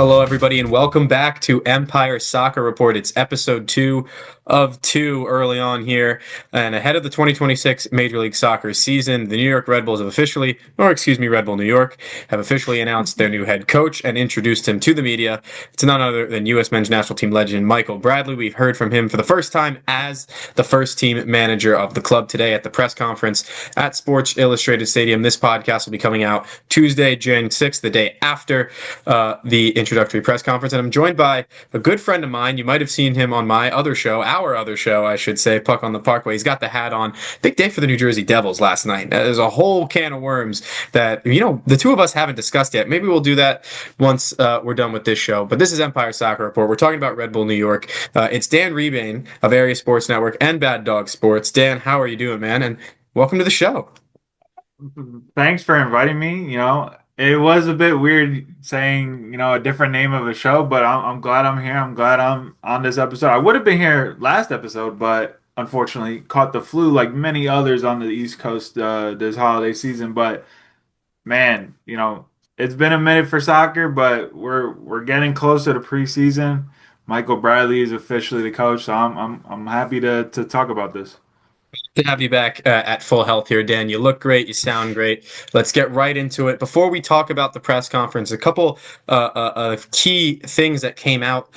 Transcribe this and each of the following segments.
Hello, everybody, and welcome back to Empire Soccer Report. It's episode 2 of 2 early on here. And ahead of the 2026 Major League Soccer season, the New York Red Bulls have officially, Red Bull New York, have officially announced their new head coach and introduced him to the media. It's none other than U.S. men's national team legend Michael Bradley. We've heard from him for the first time as the first team manager of the club today at the press conference at Sports Illustrated Stadium. This podcast will be coming out Tuesday, January 6th, the day after the introductory press conference. And I'm joined by a good friend of mine. You might have seen him on our other show, I should say, Puck on the Parkway. He's got the hat on. Big day for the New Jersey Devils last night. There's a whole can of worms that, the two of us haven't discussed yet. Maybe we'll do that once we're done with this show. But this is Empire Soccer Report. We're talking about Red Bull New York. It's Dan Rebain of Area Sports Network and Bad Dog Sports. Dan, how are you doing, man? And welcome to the show. Thanks for inviting me. It was a bit weird saying, a different name of a show, but I'm glad I'm here. I'm glad I'm on this episode. I would have been here last episode, but unfortunately caught the flu like many others on the East Coast this holiday season. But man, it's been a minute for soccer, but we're getting closer to preseason. Michael Bradley is officially the coach, so I'm happy to talk about this. To have you back at full health here, Dan. You look great. You sound great. Let's get right into it. Before we talk about the press conference, a couple of key things that came out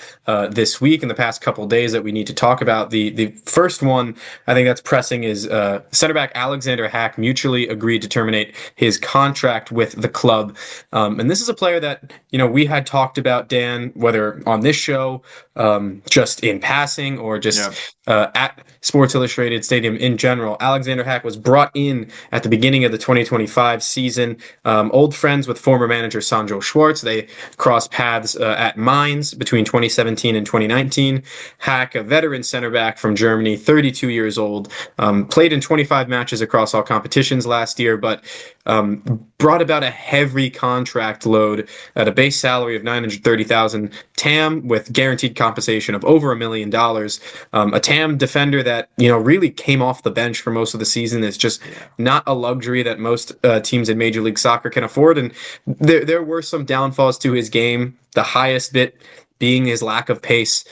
this week in the past couple days that we need to talk about. The first one, I think that's pressing, is center back Alexander Hack mutually agreed to terminate his contract with the club. And this is a player that, we had talked about, Dan, whether on this show, just in passing or just at Sports Illustrated Stadium in general. Alexander Hack was brought in at the beginning of the 2025 season. Old friends with former manager Sandro Schwartz. They crossed paths at Mainz between 2017 and 2019. Hack, a veteran center back from Germany, 32 years old, played in 25 matches across all competitions last year, but brought about a heavy contract load at a base salary of $930,000 TAM with guaranteed compensation of over $1 million. A TAM defender that, really came off the bench for most of the season is just not a luxury that most teams in Major League Soccer can afford. And there were some downfalls to his game, the highest bit being his lack of pace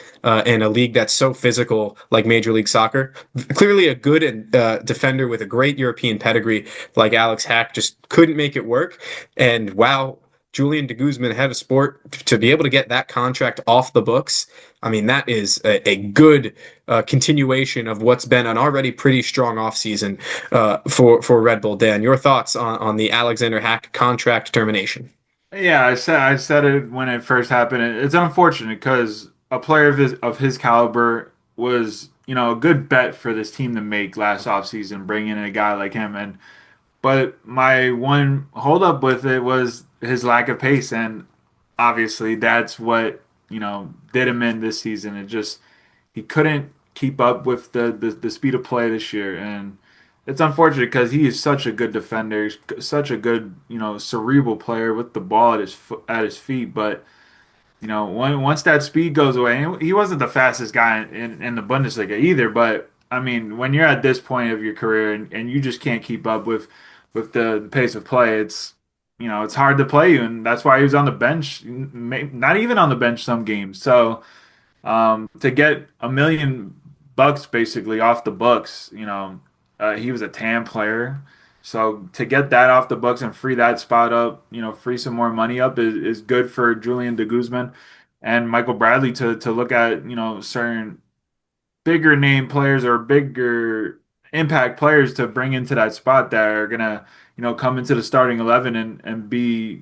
in a league that's so physical like Major League Soccer. Clearly a good defender with a great European pedigree like Alex Hack just couldn't make it work. And wow, Julian de Guzman, head of sport, to be able to get that contract off the books, I mean, that is a good continuation of what's been an already pretty strong offseason for Red Bull. Dan, your thoughts on the Alexander Hack contract termination? Yeah, I said it when it first happened. It's unfortunate because a player of his caliber was, a good bet for this team to make last offseason, bringing in a guy like him. But my one holdup with it was his lack of pace, and obviously that's what, did him in this season. He couldn't keep up with the speed of play this year, and it's unfortunate because he is such a good defender, such a good, cerebral player with the ball at his feet. But once that speed goes away, and he wasn't the fastest guy in the Bundesliga either. But I mean, when you're at this point of your career and you just can't keep up with the pace of play, it's hard to play you, and that's why he was on the bench, not even on the bench some games. So to get $1 million basically off the books, he was a TAM player. So to get that off the books and free that spot up, free some more money up is good for Julian de Guzman and Michael Bradley to look at, certain bigger name players or bigger impact players to bring into that spot that are gonna, come into the starting 11 and be,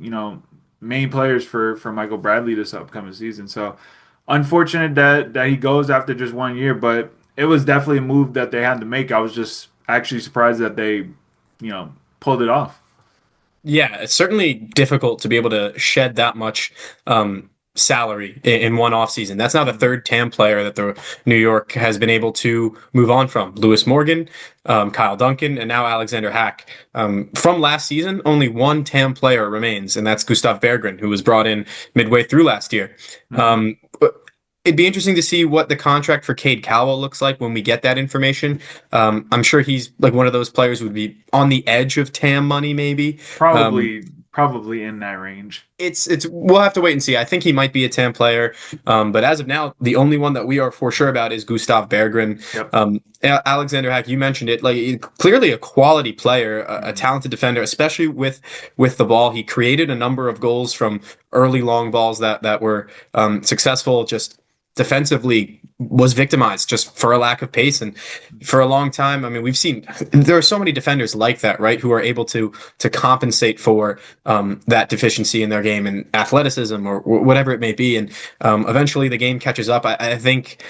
main players for Michael Bradley this upcoming season. So unfortunate that he goes after just 1 year, but it was definitely a move that they had to make. I was just actually surprised that they, pulled it off. Yeah, it's certainly difficult to be able to shed that much salary in one offseason. That's now the third TAM player that the New York has been able to move on from. Lewis Morgan, Kyle Duncan, and now Alexander Hack. From last season, only one TAM player remains, and that's Gustav Berggren, who was brought in midway through last year. Mhm. It'd be interesting to see what the contract for Cade Cowell looks like when we get that information. I'm sure he's like one of those players who would be on the edge of TAM money, maybe. Probably probably in that range. It's we'll have to wait and see. I think he might be a TAM player, but as of now, the only one that we are for sure about is Gustav Berggren. Yep. Alexander Hack, you mentioned it, like clearly a quality player, a Mhm. talented defender, especially with the ball. He created a number of goals from early long balls that were successful. Just defensively was victimized just for a lack of pace and for a long time. I mean, we've seen there are so many defenders like that, right, who are able to compensate for that deficiency in their game and athleticism or whatever it may be. And eventually the game catches up. I think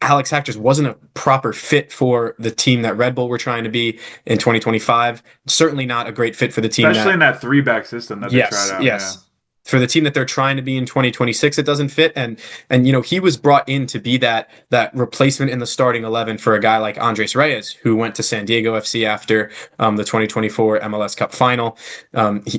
Alex Hack just wasn't a proper fit for the team that Red Bull were trying to be in 2025. Certainly not a great fit for the team Especially that, in that three back system that they tried yes, out. Yeah. yes. For the team that they're trying to be in 2026, it doesn't fit. And he was brought in to be that replacement in the starting 11 for a guy like Andres Reyes, who went to San Diego FC after the 2024 MLS Cup final.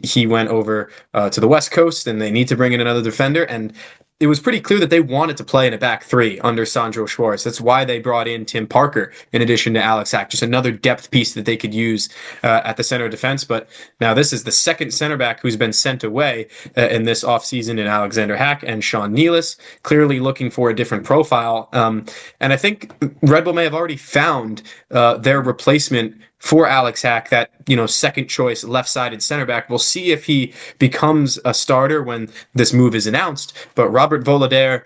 He went over to the West Coast, and they need to bring in another defender. And it was pretty clear that they wanted to play in a back three under Sandro Schwartz. That's why they brought in Tim Parker in addition to Alex Hack, just another depth piece that they could use at the center of defense. But now this is the second center back who's been sent away in this offseason in Alexander Hack and Sean Nealis, clearly looking for a different profile. And I think Red Bull may have already found their replacement for Alex Hack, that second choice left-sided center back. We'll see if he becomes a starter when this move is announced. But Robert Voloder,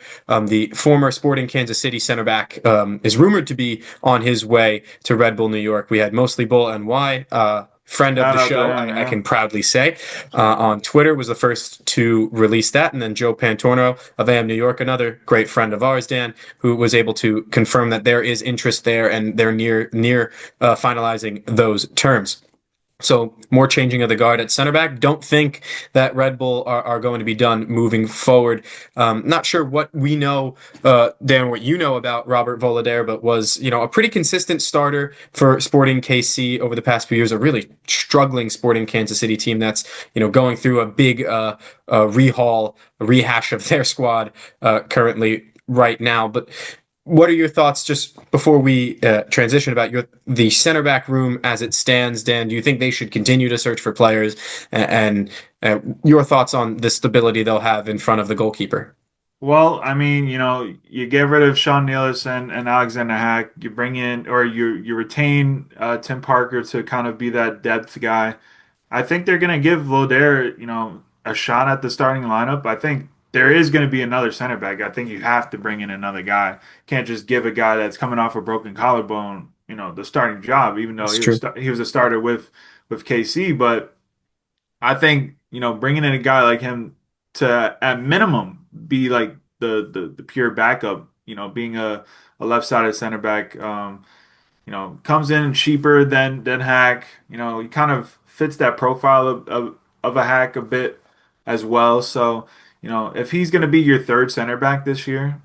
the former Sporting Kansas City center back, is rumored to be on his way to Red Bull New York. We had Mostly Bull NY, friend of Shout the out to show, him, I yeah. can proudly say, on Twitter was the first to release that. And then Joe Pantorno of AM New York, another great friend of ours, Dan, who was able to confirm that there is interest there and they're near finalizing those terms. So more changing of the guard at center back. Don't think that Red Bull are going to be done moving forward. Not sure what we know, Dan, what you know about Robert Voloder, but was a pretty consistent starter for Sporting KC over the past few years. A really struggling Sporting Kansas City team that's going through a big rehash of their squad currently right now. But what are your thoughts just before we transition about the center back room as it stands, Dan? Do you think they should continue to search for players, and your thoughts on the stability they'll have in front of the goalkeeper? Well, I mean, you get rid of Sean Nealis and Alexander Hack. You bring in, or you retain Tim Parker to kind of be that depth guy. I think they're going to give Voloder, a shot at the starting lineup. I think there is going to be another center back. I think you have to bring in another guy. Can't just give a guy that's coming off a broken collarbone, the starting job, even though That's true. he was a starter with KC. But I think, bringing in a guy like him to, at minimum, be like the pure backup, being a left-sided center back, comes in cheaper than Hack. He kind of fits that profile of a Hack a bit as well. So, if he's going to be your third center back this year,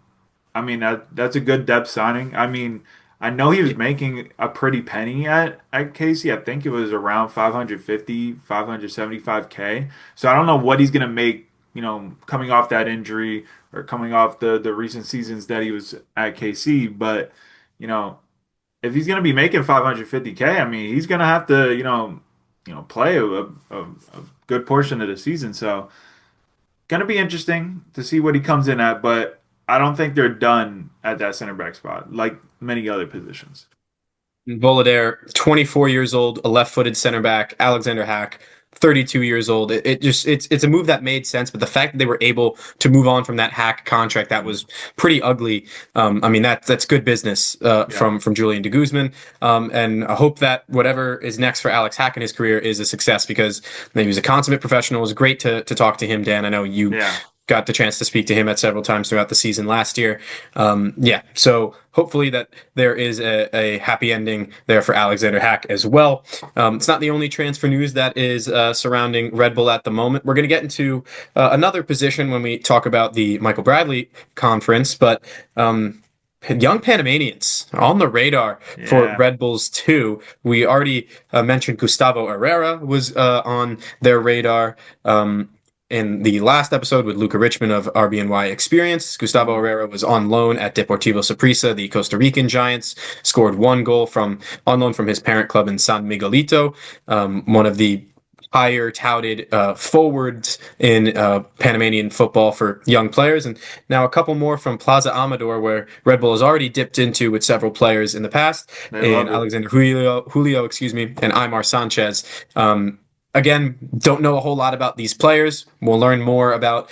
I mean that's a good depth signing. I mean, I know he was making a pretty penny at Casey. I think it was around 550, 575K. So I don't know what he's going to make, coming off that injury or coming off the recent seasons that he was at KC, but you know, if he's going to be making 550K, I mean, he's going to have to, play a good portion of the season. So, going to be interesting to see what he comes in at, but I don't think they're done at that center back spot like many other positions. Voloder, 24 years old, a left-footed center back. Alexander Hack, 32 years old. It's a move that made sense, but the fact that they were able to move on from that Hack contract that was pretty ugly. I mean that's good business Yeah. from Julian de Guzman. And I hope that whatever is next for Alex Hack in his career is a success because he was a consummate professional. It was great to talk to him, Dan. I know you Yeah. got the chance to speak to him at several times throughout the season last year. Yeah, so hopefully that there is a happy ending there for Alexander Hack as well. It's not the only transfer news that is surrounding Red Bull at the moment. We're going to get into another position when we talk about the Michael Bradley conference, but young Panamanians on the radar for Yeah. Red Bulls too. We already mentioned Gustavo Herrera was on their radar. In the last episode with Luca Richmond of RBNY Experience, Gustavo Mhm. Herrera was on loan at Deportivo Saprissa, the Costa Rican Giants, scored one goal from on loan from his parent club in San Miguelito, one of the higher touted forwards in Panamanian football for young players. And now a couple more from Plaza Amador, where Red Bull has already dipped into with several players in the past, They in love it. Alexander Julio, excuse me, and Aymar Sanchez. Again, don't know a whole lot about these players. We'll learn more about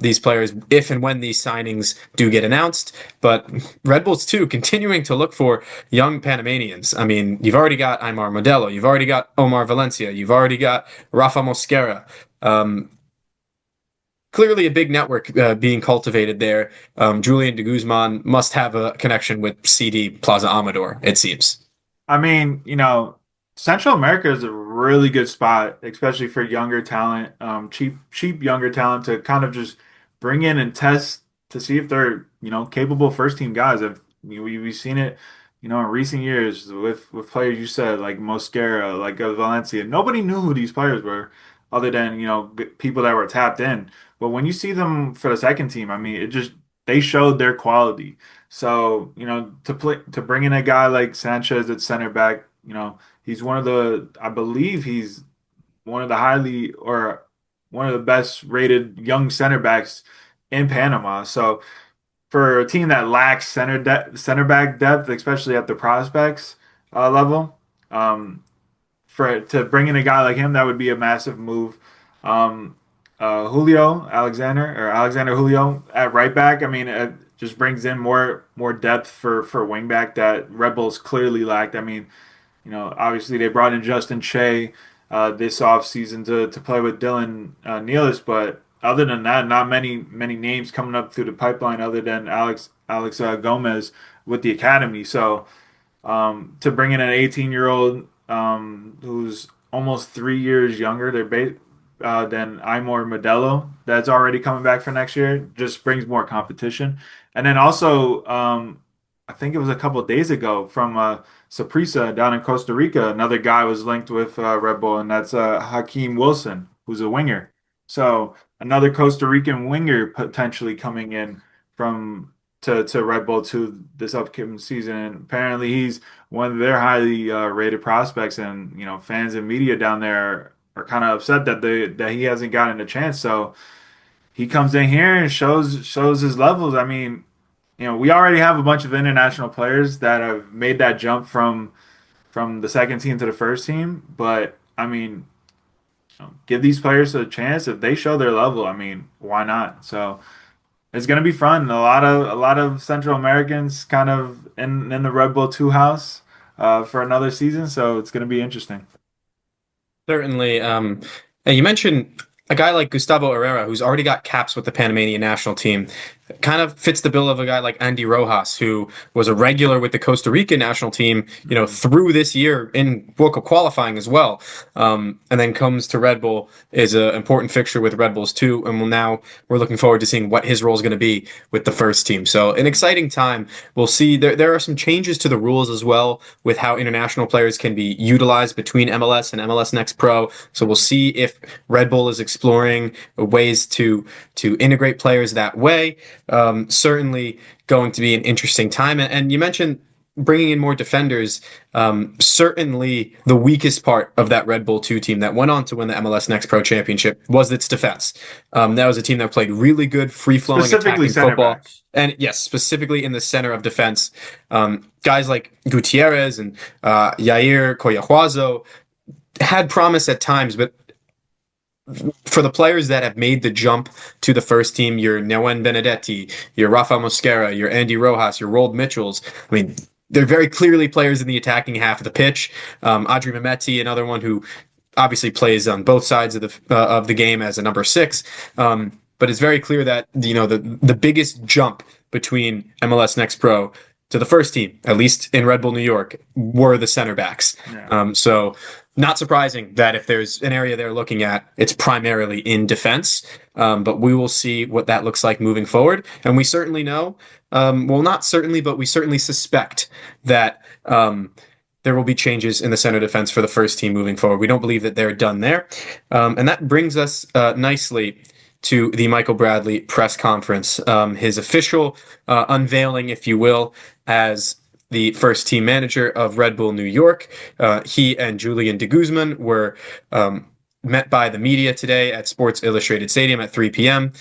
these players if and when these signings do get announced. But Red Bulls, too, continuing to look for young Panamanians. I mean, you've already got Aymar Modelo. You've already got Omar Valencia. You've already got Rafa Mosquera. Clearly a big network being cultivated there. Julian de Guzman must have a connection with CD Plaza Amador, it seems. I mean, Central America is a really good spot, especially for younger talent, cheap younger talent to kind of just bring in and test to see if they're, capable first team guys. We've seen it, in recent years with players you said like Mosquera, like Valencia. Nobody knew who these players were other than, people that were tapped in. But when you see them for the second team, I mean, they showed their quality. So, to bring in a guy like Sanchez at center back, he's I believe he's one of the highly or one of the best rated young center backs in Panama. So for a team that lacks center back depth, especially at the prospects level, for to bring in a guy like him, that would be a massive move. Um, Alexander Julio at right back. I mean, it just brings in more depth for wing back that Red Bulls clearly lacked. I mean, obviously they brought in Justin Che this offseason to play with Dylan Nealis, but other than that, not many names coming up through the pipeline other than Alex Gomez with the academy. So to bring in an 18-year-old who's almost 3 years younger than Aymar Modelo, that's already coming back for next year, just brings more competition. And then also, I think it was a couple of days ago from Saprissa down in Costa Rica, another guy was linked with Red Bull, and that's Hakeem Wilson, who's a winger. So another Costa Rican winger potentially coming in from to Red Bull to this upcoming season. And apparently, he's one of their highly rated prospects, and fans and media down there are kind of upset that he hasn't gotten a chance. So he comes in here and shows his levels. I mean, we already have a bunch of international players that have made that jump from the second team to the first team. But I mean, give these players a chance if they show their level. I mean, why not? So it's gonna be fun. A lot of Central Americans kind of in the Red Bull Two house for another season. So it's gonna be interesting. Certainly. And you mentioned a guy like Gustavo Herrera, who's already got caps with the Panamanian national team. Kind of fits the bill of a guy like Andy Rojas, who was a regular with the Costa Rican national team, through this year in World Cup qualifying as well. And then comes to Red Bull, is an important fixture with Red Bulls too. And we're looking forward to seeing what his role is going to be with the first team. So an exciting time. We'll see there are some changes to the rules as well with how international players can be utilized between MLS and MLS Next Pro. So we'll see if Red Bull is exploring ways to integrate players that way. Certainly going to be an interesting time. And you mentioned bringing in more defenders. Certainly the weakest part of that Red Bull 2 team that went on to win the MLS Next Pro Championship was its defense. That was a team that played really good, free-flowing attacking football. Back. And yes, specifically in the center of defense. Guys like Gutierrez and Yair Coyahuazo had promise at times, but for the players that have made the jump to the first team, your Neuen Benedetti, your Rafa Mosquera, your Andy Rojas, your Rold Mitchells, I mean, they're very clearly players in the attacking half of the pitch. Adri Mehmeti, another one who obviously plays on both sides of the game as a number 6. But it's very clear that the biggest jump between MLS Next Pro to the first team, at least in Red Bull New York, were the center backs. Yeah. So not surprising that if there's an area they're looking at, it's primarily in defense. But we will see what that looks like moving forward. And we certainly know, well, not certainly, but we certainly suspect that there will be changes in the center defense for the first team moving forward. We don't believe that they're done there. And that brings us nicely to the Michael Bradley press conference, his official unveiling, if you will, as the first team manager of Red Bull New York. He and Julian de Guzman were met by the media today at Sports Illustrated Stadium at 3 p.m.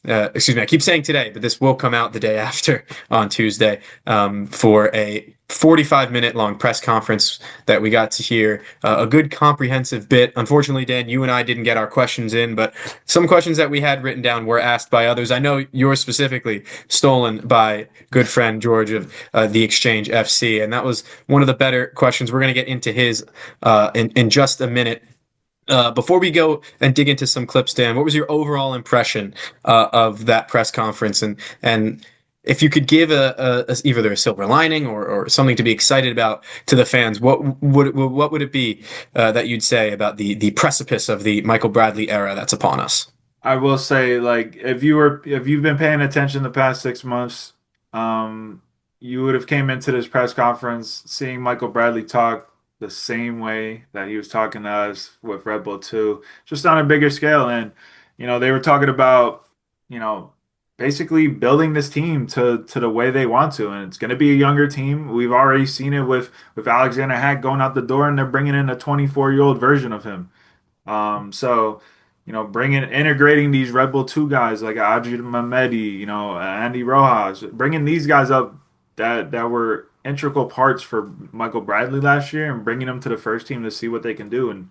Excuse me, I keep saying today, but this will come out the day after on Tuesday for a 45-minute long press conference that we got to hear a good comprehensive bit. Unfortunately, Dan, you and I didn't get our questions in, but some questions that we had written down were asked by others. I know yours specifically stolen by good friend George of the Exchange FC, and that was one of the better questions. We're going to get into his in just a minute. Before we go and dig into some clips, Dan, what was your overall impression of that press conference? And if you could give either a silver lining or something to be excited about to the fans, what would it be that you'd say about the precipice of the Michael Bradley era that's upon us? I will say, like, if you've been paying attention the past 6 months, um, you would have came into this press conference seeing Michael Bradley talk the same way that he was talking to us with Red Bull 2, just on a bigger scale. And, they were talking about, you know, basically building this team to the way they want to. And it's going to be a younger team. We've already seen it with Alexander Hack going out the door, and they're bringing in a 24-year-old version of him. So, integrating these Red Bull 2 guys like Adji Mamedi, Andy Rojas, bringing these guys up that were integral parts for Michael Bradley last year and bringing them to the first team to see what they can do. And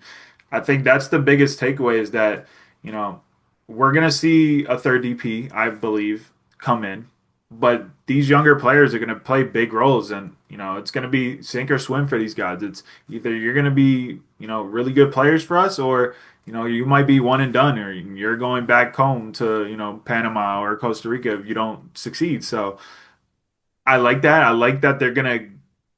I think that's the biggest takeaway is that, you know, we're going to see a third DP, I believe, come in. But these younger players are going to play big roles, and it's going to be sink or swim for these guys. It's either you're going to be really good players for us, or you might be one and done, or you're going back home to Panama or Costa Rica if you don't succeed. So I like that. I like that they're going to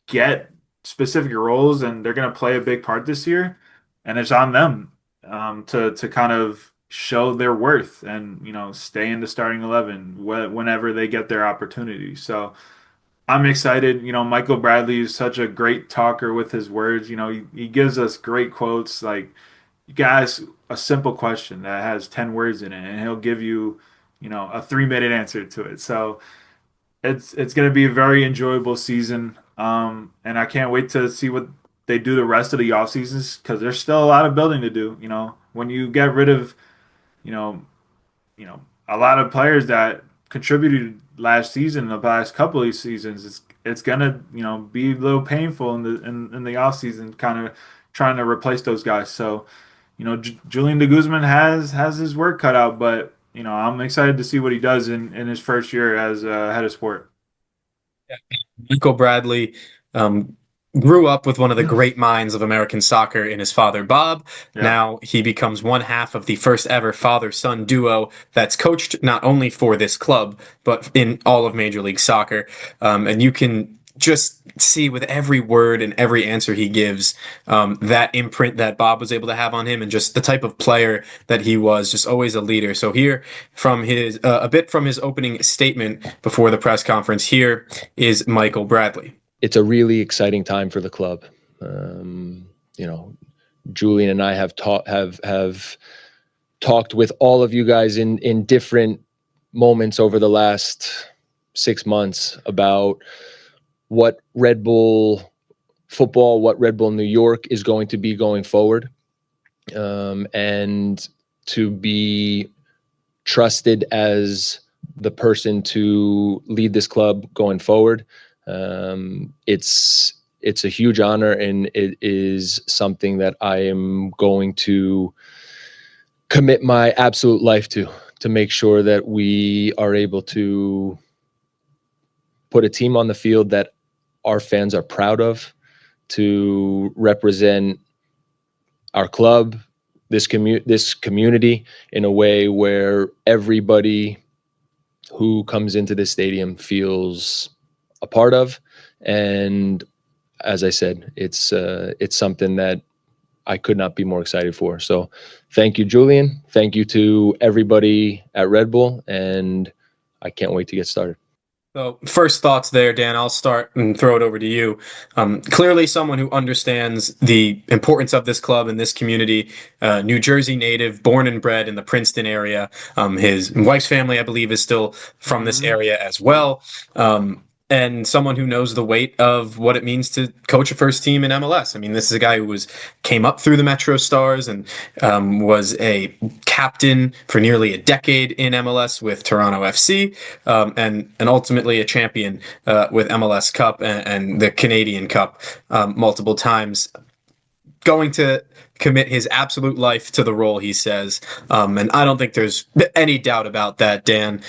get specific roles and they're going to play a big part this year, and it's on them to kind of show their worth and stay in the starting 11 whenever they get their opportunity. So I'm excited. Michael Bradley is such a great talker with his words. He gives us great quotes. Like, you can ask a simple question that has 10 words in it, and he'll give you, a 3-minute answer to it. So it's going to be a very enjoyable season. And I can't wait to see what they do the rest of the off seasons, because there's still a lot of building to do. When you get rid of, you know, a lot of players that contributed last season, the past couple of seasons, it's gonna, be a little painful in the off season, kind of trying to replace those guys. So, Julian de Guzman has his work cut out, but I'm excited to see what he does in his first year as head of sport. Michael Bradley grew up with one of the great minds of American soccer in his father, Bob. Yeah. Now he becomes one half of the first ever father-son duo that's coached not only for this club, but in all of Major League Soccer. And you can just see with every word and every answer he gives, that imprint that Bob was able to have on him, and just the type of player that he was, just always a leader. So here from his a bit from his opening statement before the press conference, here is Michael Bradley. It's a really exciting time for the club. Julian and I have talked with all of you guys in different moments over the last 6 months about what Red Bull football, what Red Bull New York is going to be going forward, and to be trusted as the person to lead this club going forward. It's a huge honor, and it is something that I am going to commit my absolute life to make sure that we are able to put a team on the field that our fans are proud of, to represent our club, this community in a way where everybody who comes into this stadium feels a part of. And as I said, it's something that I could not be more excited for. So thank you, Julian. Thank you to everybody at Red Bull, and I can't wait to get started. So first thoughts there, Dan. I'll start and throw it over to you. Clearly someone who understands the importance of this club and this community, New Jersey native, born and bred in the Princeton area. His wife's family, I believe, is still from this area as well. and someone who knows the weight of what it means to coach a first team in MLS. I mean, this is a guy who came up through the Metro Stars and was a captain for nearly a decade in MLS with Toronto FC, and ultimately a champion with MLS Cup and the Canadian Cup multiple times. Going to commit his absolute life to the role, he says, and I don't think there's any doubt about that, Dan.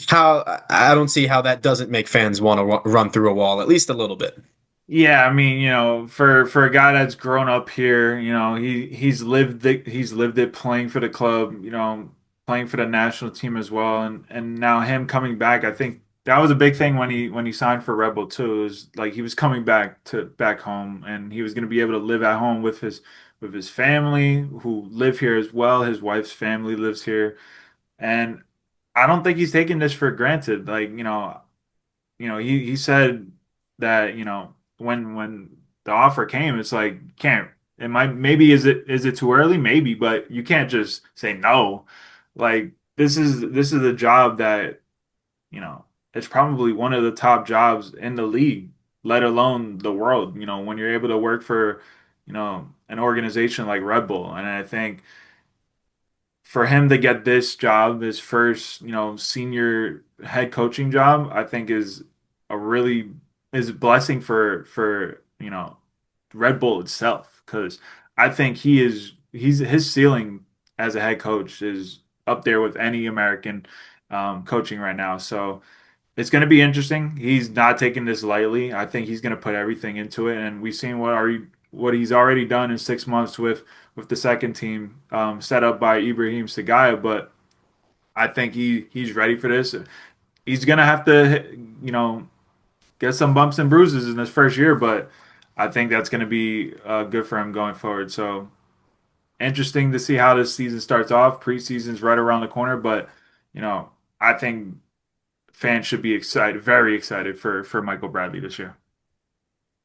How I don't see how that doesn't make fans want to run through a wall, at least a little bit. Yeah, I mean, for a guy that's grown up here, he's lived it playing for the club, playing for the national team as well, and now him coming back, I think that was a big thing when he signed for Red Bull too. It was like he was coming back home, and he was going to be able to live at home with his family who live here as well. His wife's family lives here, and I don't think he's taking this for granted. Like, he said that, when the offer came, it's like, can't, it might, maybe is it too early? Maybe, but you can't just say no. Like, this is a job that, it's probably one of the top jobs in the league, let alone the world, when you're able to work for, an organization like Red Bull. And I think for him to get this job, his first, senior head coaching job, I think is a blessing for Red Bull itself, because I think his ceiling as a head coach is up there with any American coaching right now. So it's going to be interesting. He's not taking this lightly. I think he's going to put everything into it, and we've seen what he's already done in 6 months with the second team, set up by Ibrahim Sagaya. But I think he's ready for this. He's going to have to, get some bumps and bruises in his first year, but I think that's going to be good for him going forward. So interesting to see how this season starts off. Preseason's right around the corner, but I think fans should be excited, very excited for Michael Bradley this year.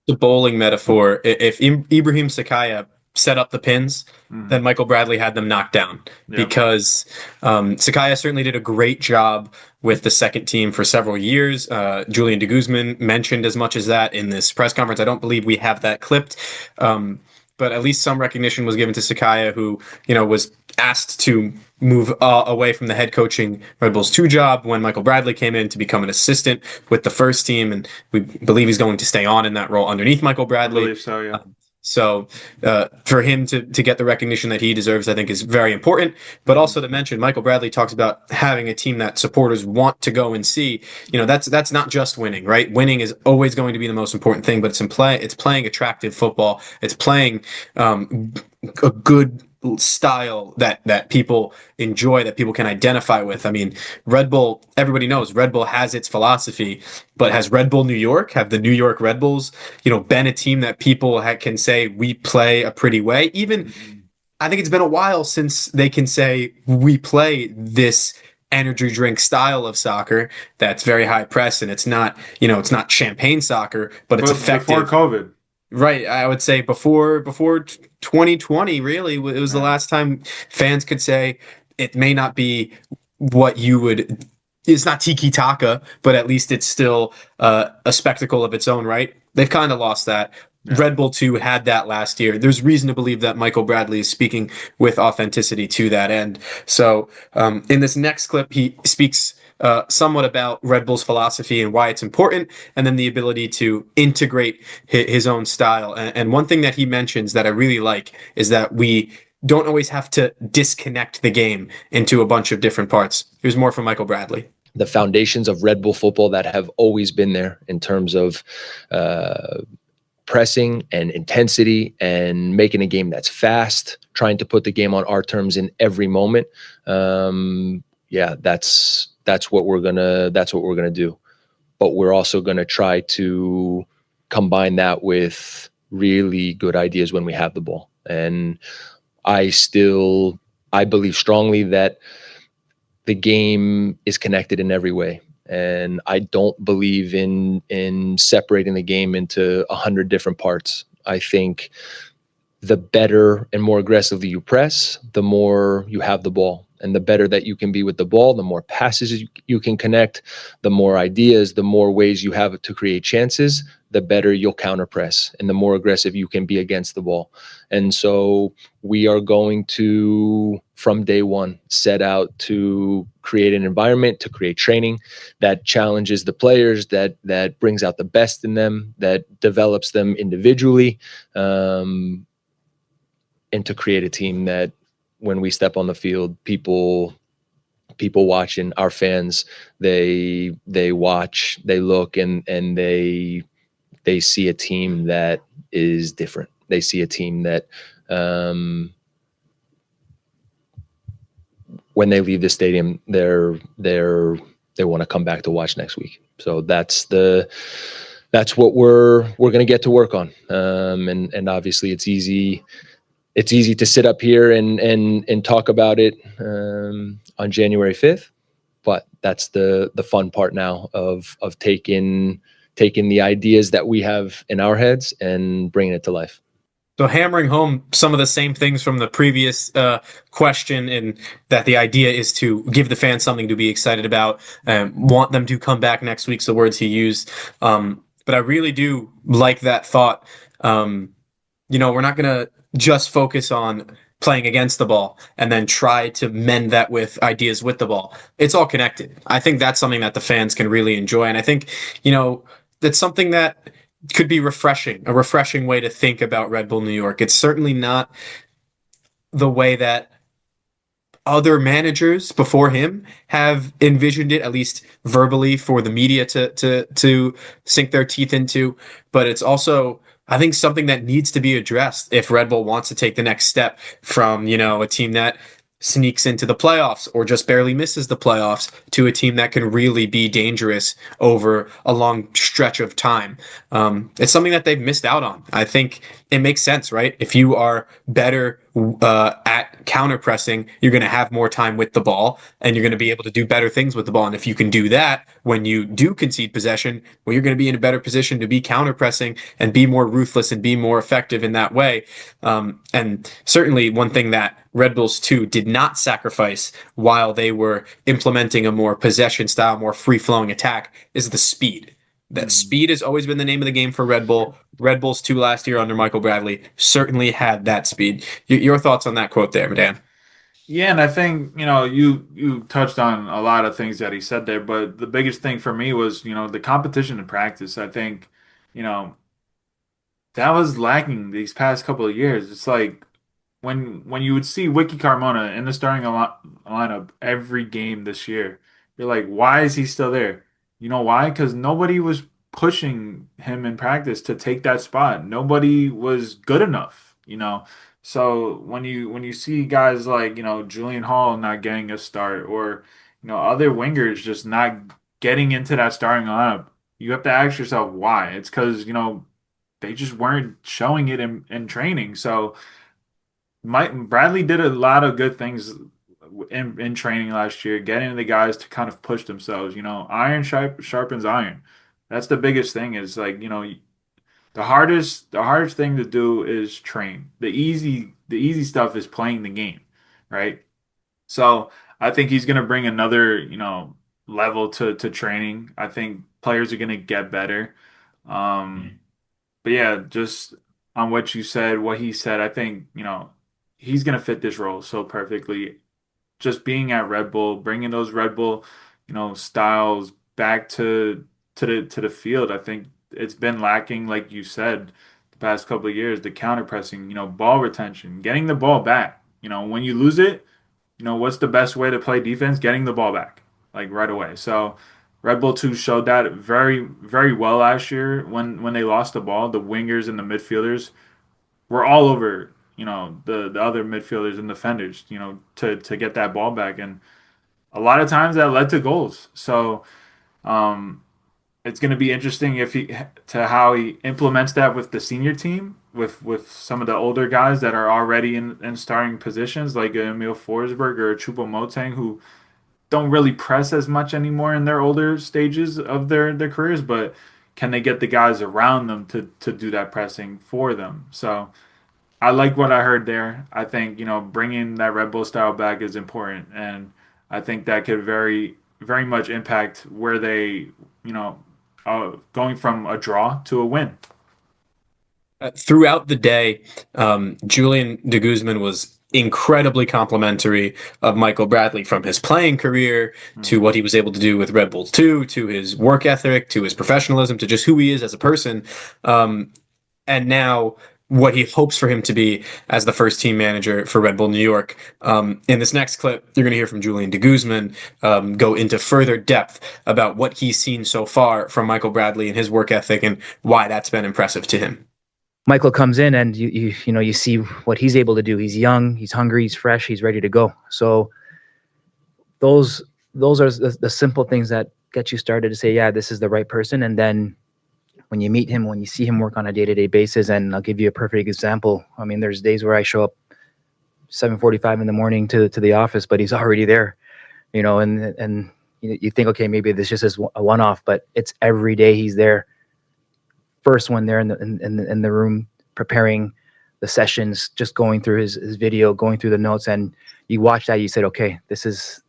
The bowling metaphor, if Ibrahim Sakaya set up the pins, then Michael Bradley had them knocked down. Yep. Because Sakaya certainly did a great job with the second team for several years. Julian de Guzman mentioned as much as that in this press conference. I don't believe we have that clipped, but at least some recognition was given to Sakaya, who was asked to move away from the head coaching Red Bulls 2 job when Michael Bradley came in to become an assistant with the first team, and we believe he's going to stay on in that role underneath Michael Bradley. I believe so, yeah. So for him to get the recognition that he deserves, I think is very important. But also to mention, Michael Bradley talks about having a team that supporters want to go and see. That's not just winning, right? Winning is always going to be the most important thing, but it's playing attractive football. It's playing a good style that people enjoy, that people can identify with. I mean, Red Bull, everybody knows Red Bull has its philosophy, but has Red Bull New York, have the New York Red Bulls, been a team that people can say we play a pretty way? Even I think it's been a while since they can say we play this energy drink style of soccer that's very high press, and it's not champagne soccer, but it's effective. Before COVID. Right, I would say before 2020, really, it was the last time fans could say it may not be what you would. It's not tiki taka, but at least it's still a spectacle of its own, right? They've kind of lost that. Yeah. Red Bull 2 had that last year. There's reason to believe that Michael Bradley is speaking with authenticity to that end. So in this next clip, he speaks somewhat about Red Bull's philosophy and why it's important, and then the ability to integrate his own style. And one thing that he mentions that I really like is that we don't always have to disconnect the game into a bunch of different parts. Here's more from Michael Bradley. The foundations of Red Bull football that have always been there in terms of pressing and intensity and making a game that's fast, trying to put the game on our terms in every moment. That's what we're gonna do. But we're also gonna try to combine that with really good ideas when we have the ball. And I believe strongly that the game is connected in every way. And I don't believe in separating the game into 100 different parts. I think the better and more aggressively you press, the more you have the ball. And the better that you can be with the ball, the more passes you can connect, the more ideas, the more ways you have to create chances, the better you'll counterpress and the more aggressive you can be against the ball. And so we are going to, from day one, set out to create an environment, to create training that challenges the players, that brings out the best in them, that develops them individually, and to create a team that when we step on the field, people watching, our fans, they watch, they look, and they see a team that is different. They see a team that when they leave the stadium, they want to come back to watch next week. So that's what we're going to get to work on. And obviously it's easy to sit up here and talk about it on January 5th, but that's the fun part now of taking the ideas that we have in our heads and bringing it to life. So hammering home some of the same things from the previous question, and that the idea is to give the fans something to be excited about, want them to come back next week's the words he used. But I really do like that thought. We're not going to just focus on playing against the ball and then try to mend that with ideas with the ball. It's all connected. I think that's something that the fans can really enjoy. And I think, that's something that could be refreshing, a refreshing way to think about Red Bull New York. It's certainly not the way that other managers before him have envisioned it, at least verbally, for the media to sink their teeth into. But it's also, I think, something that needs to be addressed if Red Bull wants to take the next step from, a team that sneaks into the playoffs or just barely misses the playoffs to a team that can really be dangerous over a long stretch of time. It's something that they've missed out on. I think it makes sense, right? If you are better at counter pressing, you're going to have more time with the ball and you're going to be able to do better things with the ball. And if you can do that when you do concede possession, well, you're going to be in a better position to be counter pressing and be more ruthless and be more effective in that way. And certainly one thing that Red Bulls 2 did not sacrifice while they were implementing a more possession style, more free-flowing attack is the speed. That speed has always been the name of the game for Red Bull. Red Bulls 2 last year under Michael Bradley certainly had that speed. Your thoughts on that quote there, Dan? Yeah, and I think, you touched on a lot of things that he said there, but the biggest thing for me was, the competition in practice. I think, you know, that was lacking these past couple of years. It's like when you would see Wiki Carmona in the starting lineup every game this year, you're like, why is he still there? You know why? Because nobody was pushing him in practice to take that spot. Nobody was good enough. So when you see guys like, Julian Hall not getting a start, or, other wingers just not getting into that starting lineup, you have to ask yourself why. It's because, they just weren't showing it in training. So Mike Bradley did a lot of good things in training last year, getting the guys to kind of push themselves. Iron sharpens iron. That's the biggest thing. Is like, the hardest thing to do is train. The easy stuff is playing the game, right? So I think he's gonna bring another, level to training. I think players are gonna get better. But yeah, just on what you said, what he said, I think, he's gonna fit this role so perfectly. Just being at Red Bull, bringing those Red Bull, styles back to the field. I think it's been lacking, like you said, the past couple of years. The counter pressing, ball retention, getting the ball back. When you lose it, what's the best way to play defense? Getting the ball back, like right away. So Red Bull 2 showed that very, very well last year when they lost the ball. The wingers and the midfielders were all over, the other midfielders and defenders, to get that ball back. And a lot of times that led to goals. So um, it's going to be interesting how he implements that with the senior team, with some of the older guys that are already in starting positions, like Emil Forsberg or Choupo-Moting, who don't really press as much anymore in their older stages of their careers, but can they get the guys around them to do that pressing for them? So I like what I heard there. I think, bringing that Red Bull style back is important. And I think that could very much impact where they, going from a draw to a win. Throughout the day, Julian de Guzman was incredibly complimentary of Michael Bradley, from his playing career to Mhm. what he was able to do with Red Bull 2, to his work ethic, to his professionalism, to just who he is as a person. Um, and now what he hopes for him to be as the first team manager for Red Bull New York. In this next clip, you're going to hear from Julian de Guzman go into further depth about what he's seen so far from Michael Bradley and his work ethic and why that's been impressive to him. Michael comes in and you see what he's able to do. He's young, he's hungry, he's fresh, he's ready to go. So those are the simple things that get you started to say, yeah, this is the right person. And then when you meet him, when you see him work on a day-to-day basis, and I'll give you a perfect example. I mean, there's days where I show up 7:45 in the morning to the office, but he's already there, and you think, okay, maybe this just is a one-off, but it's every day he's there. First one there in the room, preparing the sessions, just going through his video, going through the notes, and you watch that, you said, okay, this is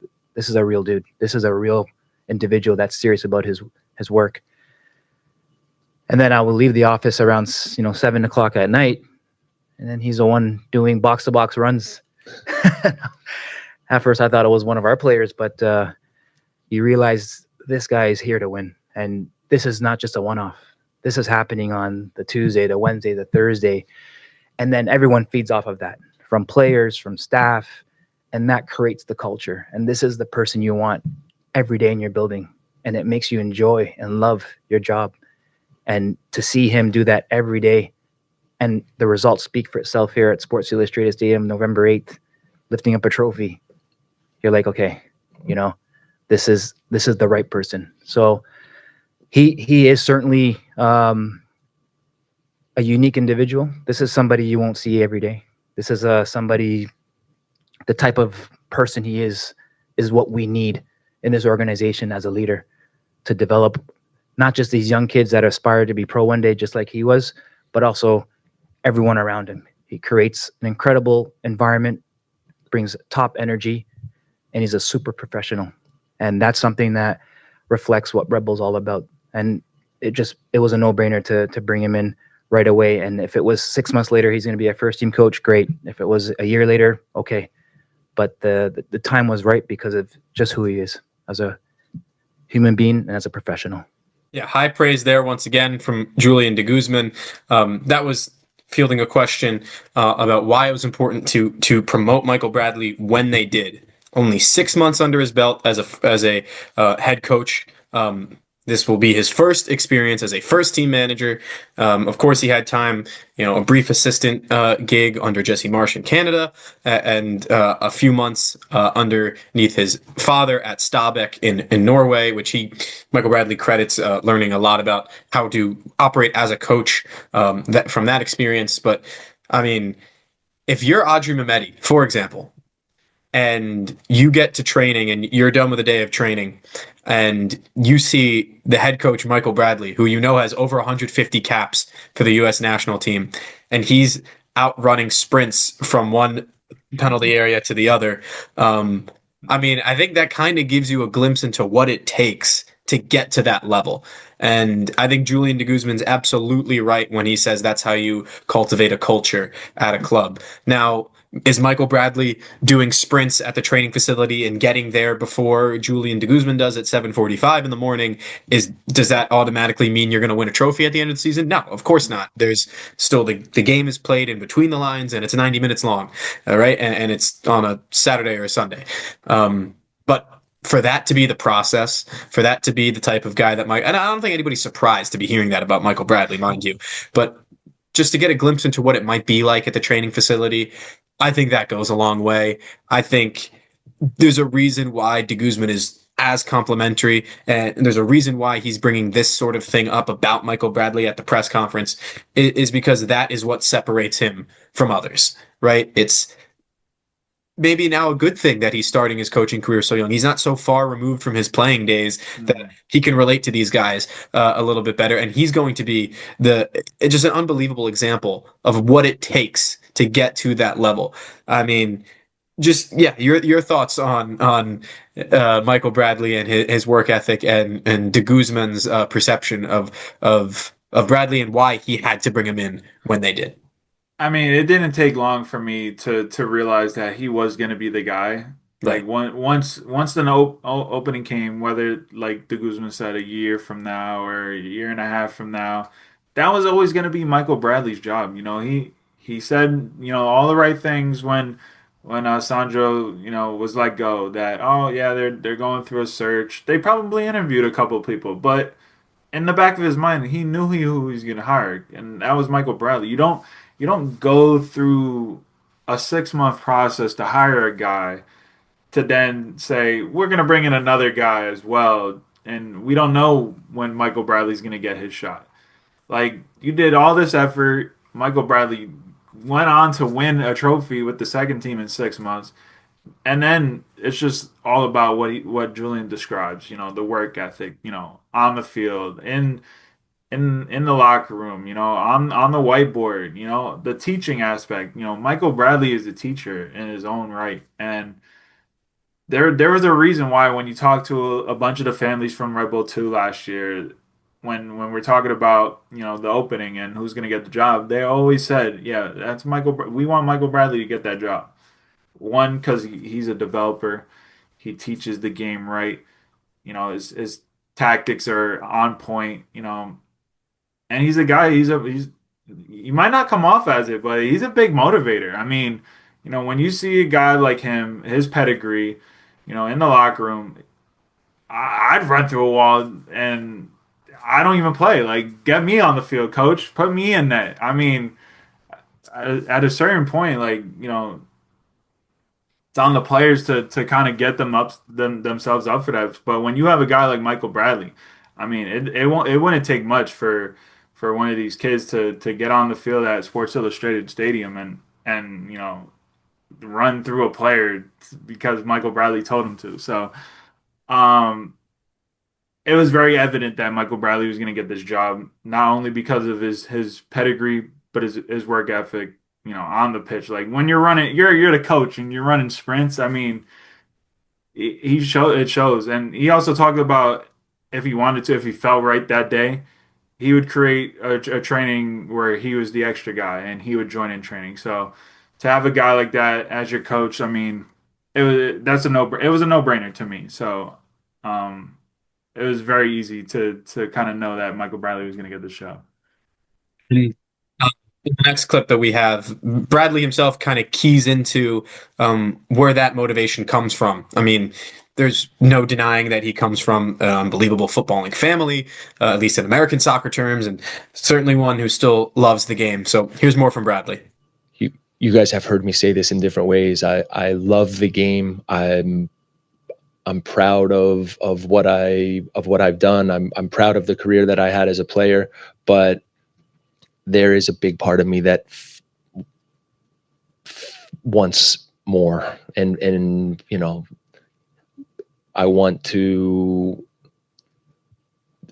a real dude. This is a real individual that's serious about his work. And then I will leave the office around 7 o'clock at night, and then he's the one doing box to box runs. At first, I thought it was one of our players, but you realize this guy is here to win, and this is not just a one-off. This is happening on the Tuesday, the Wednesday, the Thursday, and then everyone feeds off of that, from players, from staff, and that creates the culture. And this is the person you want every day in your building, and it makes you enjoy and love your job. And to see him do that every day, and the results speak for itself here at Sports Illustrated Stadium, November 8th, lifting up a trophy. You're like, okay, this is the right person. So he is certainly a unique individual. This is somebody you won't see every day. This is somebody, the type of person he is what we need in this organization as a leader, to develop not just these young kids that aspire to be pro one day, just like he was, but also everyone around him. He creates an incredible environment, brings top energy, and he's a super professional. And that's something that reflects what Red Bull's all about. And it was a no-brainer to bring him in right away. And if it was 6 months later, he's going to be a first team coach, great. If it was a year later, okay. But the time was right because of just who he is as a human being and as a professional. Yeah, high praise there once again from Julian de Guzman. That was fielding a question about why it was important to promote Michael Bradley when they did. Only 6 months under his belt as a head coach. This will be his first experience as a first team manager. Of course, he had time, a brief assistant gig under Jesse Marsh in Canada, and a few months underneath his father at Stabæk in Norway, which Michael Bradley credits learning a lot about how to operate as a coach from that experience. But I mean, if you're Audrey Mehmeti, for example, and you get to training and you're done with a day of training and you see the head coach, Michael Bradley, who has over 150 caps for the U.S. national team, and he's out running sprints from one penalty area to the other. I think that kind of gives you a glimpse into what it takes to get to that level. And I think Julian de Guzman's absolutely right when he says that's how you cultivate a culture at a club. Now, is Michael Bradley doing sprints at the training facility and getting there before Julian de Guzman does at 7:45 in the morning? Does that automatically mean you're going to win a trophy at the end of the season? No, of course not. There's still the game is played in between the lines, and it's 90 minutes long, right? And it's on a Saturday or a Sunday. But for that to be the process, for that to be the type of guy and I don't think anybody's surprised to be hearing that about Michael Bradley, mind you, but just to get a glimpse into what it might be like at the training facility, I think that goes a long way. I think there's a reason why de Guzman is as complimentary, and there's a reason why he's bringing this sort of thing up about Michael Bradley at the press conference, is because that is what separates him from others, right? It's maybe now a good thing that he's starting his coaching career so young. He's not so far removed from his playing days that he can relate to these guys a little bit better. And he's going to be just an unbelievable example of what it takes to get to that level. I mean, just yeah, your thoughts on Michael Bradley and his work ethic and de Guzman's perception of Bradley and why he had to bring him in when they did. I mean, it didn't take long for me to realize that he was going to be the guy. Like Right. once the opening came, whether like De Guzman said a year from now or a year and a half from now, that was always going to be Michael Bradley's job. He said all the right things when Sandro was let go. That oh yeah they're going through a search. They probably interviewed a couple of people, but in the back of his mind, he knew who he was going to hire, and that was Michael Bradley. You don't go through a 6 month process to hire a guy to then say we're going to bring in another guy as well, and we don't know when Michael Bradley's going to get his shot. Like you did all this effort, Michael Bradley went on to win a trophy with the second team in 6 months, and then it's just all about what Julian describes. The work ethic. On the field, in the locker room, on the whiteboard, the teaching aspect. Michael Bradley is a teacher in his own right, and there was a reason why when you talk to a bunch of the families from Red Bull 2 last year, when we're talking about the opening and who's going to get the job, they always said, yeah, that's Michael. We want Michael Bradley to get that job. One, because he's a developer, he teaches the game right. His tactics are on point. And he's a guy. He might not come off as it, but he's a big motivator. I mean, when you see a guy like him, his pedigree, in the locker room, I'd run through a wall and I don't even play. Like, get me on the field, coach. Put me in net. I mean, at a certain point, like, it's on the players to kind of get themselves up for that. But when you have a guy like Michael Bradley, I mean, it wouldn't take much for one of these kids to get on the field at Sports Illustrated Stadium and run through a player because Michael Bradley told him to. So um, it was very evident that Michael Bradley was going to get this job, not only because of his pedigree, but his work ethic. On the pitch, like when you're running, you're the coach and you're running sprints. I mean, it shows, and he also talked about if he wanted to, if he felt right that day, he would create a training where he was the extra guy and he would join in training. So to have a guy like that as your coach, I mean, it was a no brainer to me. So it was very easy to kind of know that Michael Bradley was going to get the show. And, in the next clip that we have, Bradley himself kind of keys into where that motivation comes from. I mean, there's no denying that he comes from an unbelievable footballing family, at least in American soccer terms, and certainly one who still loves the game. So here's more from Bradley. You guys have heard me say this in different ways. I love the game. I'm proud of what I've done. I'm proud of the career that I had as a player, but there is a big part of me that wants more, and I want to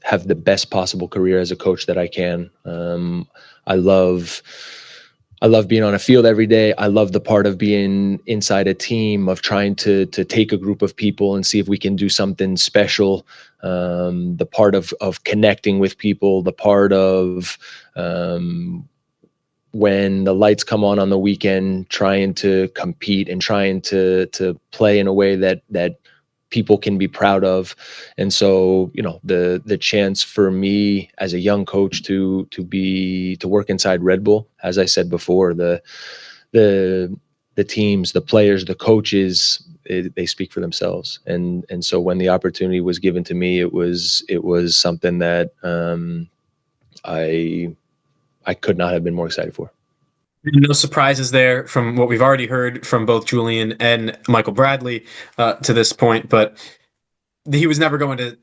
have the best possible career as a coach that I can. I love being on a field every day. I love the part of being inside a team, of trying to take a group of people and see if we can do something special. The part of connecting with people, the part of when the lights come on the weekend, trying to compete and trying to play in a way that people can be proud of. And so, the chance for me as a young coach to work inside Red Bull, as I said before, the teams, the players, the coaches, they speak for themselves. And so when the opportunity was given to me, it was something that I could not have been more excited for. No surprises there from what we've already heard from both Julian and Michael Bradley to this point, but he was never going to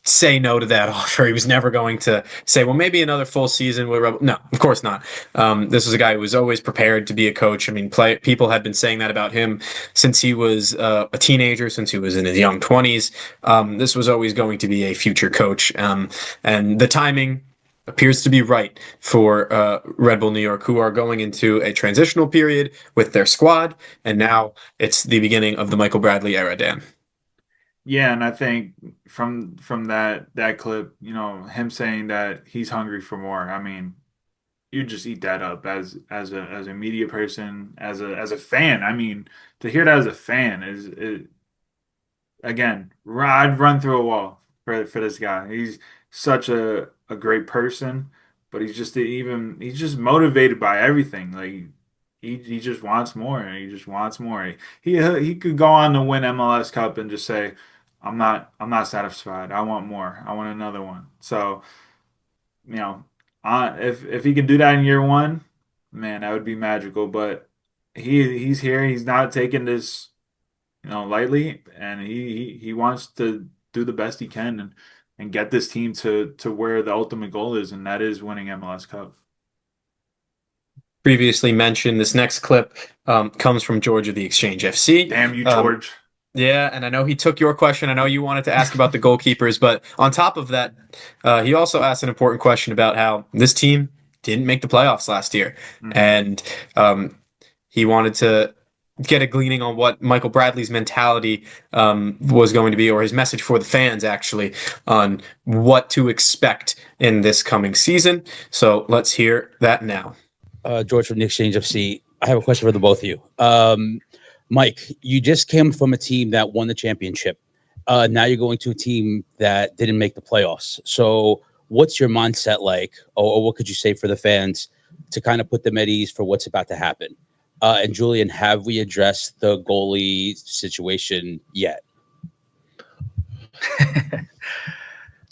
say no to that offer. He was never going to say, well, maybe another full season with Rebel. No, of course not. This was a guy who was always prepared to be a coach. I mean, people had been saying that about him since he was a teenager, since he was in his young 20s. This was always going to be a future coach. And the timing appears to be right for Red Bull New York, who are going into a transitional period with their squad, and now it's the beginning of the Michael Bradley era, Dan. Yeah, and I think from that clip, him saying that he's hungry for more. I mean, you just eat that up as a media person, as a fan. I mean, to hear that as a fan is again, I'd run through a wall for this guy. He's such a great person, but he's just motivated by everything. Like he just wants more, and he just wants more. He could go on to win MLS Cup and just say, I'm not satisfied. I want more. I want another one." So, you know, if he can do that in year one, man, that would be magical. But he's here. He's not taking this lightly, and he wants to do the best he can and get this team to where the ultimate goal is, and that is winning MLS Cup. Previously mentioned, this next clip comes from George of the Exchange FC. Damn you, George. Yeah, and I know he took your question. I know you wanted to ask about the goalkeepers, but on top of that, he also asked an important question about how this team didn't make the playoffs last year. And he wanted to get a gleaning on what Michael Bradley's mentality was going to be, or his message for the fans, actually, on what to expect in this coming season. So let's hear that now. George from the Exchange FC. I have a question for the both of you. Mike, you just came from a team that won the championship. Now you're going to a team that didn't make the playoffs. So what's your mindset like, or what could you say for the fans to kind of put them at ease for what's about to happen? And Julian, have we addressed the goalie situation yet?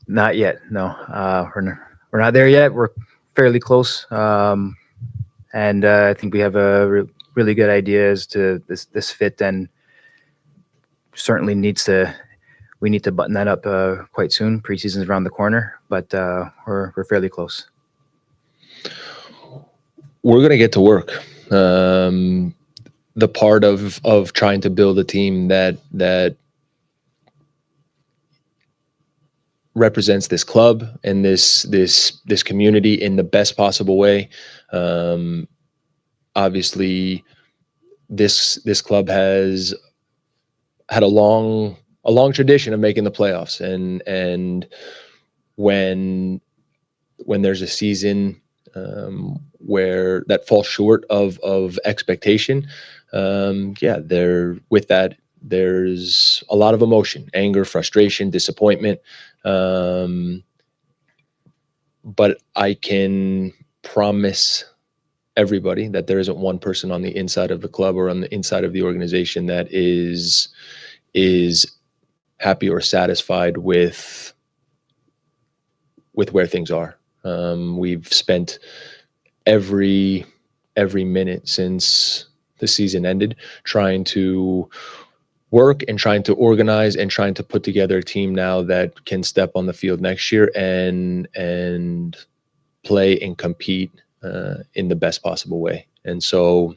Not yet. No, we're not there yet. We're fairly close. And I think we have a really good idea as to this fit, and certainly we need to button that up quite soon. Preseason's around the corner, but we're fairly close. We're going to get to work. The part of trying to build a team that represents this club and this community in the best possible way. Obviously, this club has had a long tradition of making the playoffs, and when there's a season where that falls short of expectation, with that there's a lot of emotion, anger, frustration, disappointment. But I can promise everybody that there isn't one person on the inside of the club or on the inside of the organization that is happy or satisfied with where things are. We've spent every minute since the season ended trying to work and trying to organize and trying to put together a team now that can step on the field next year and play and compete in the best possible way. And so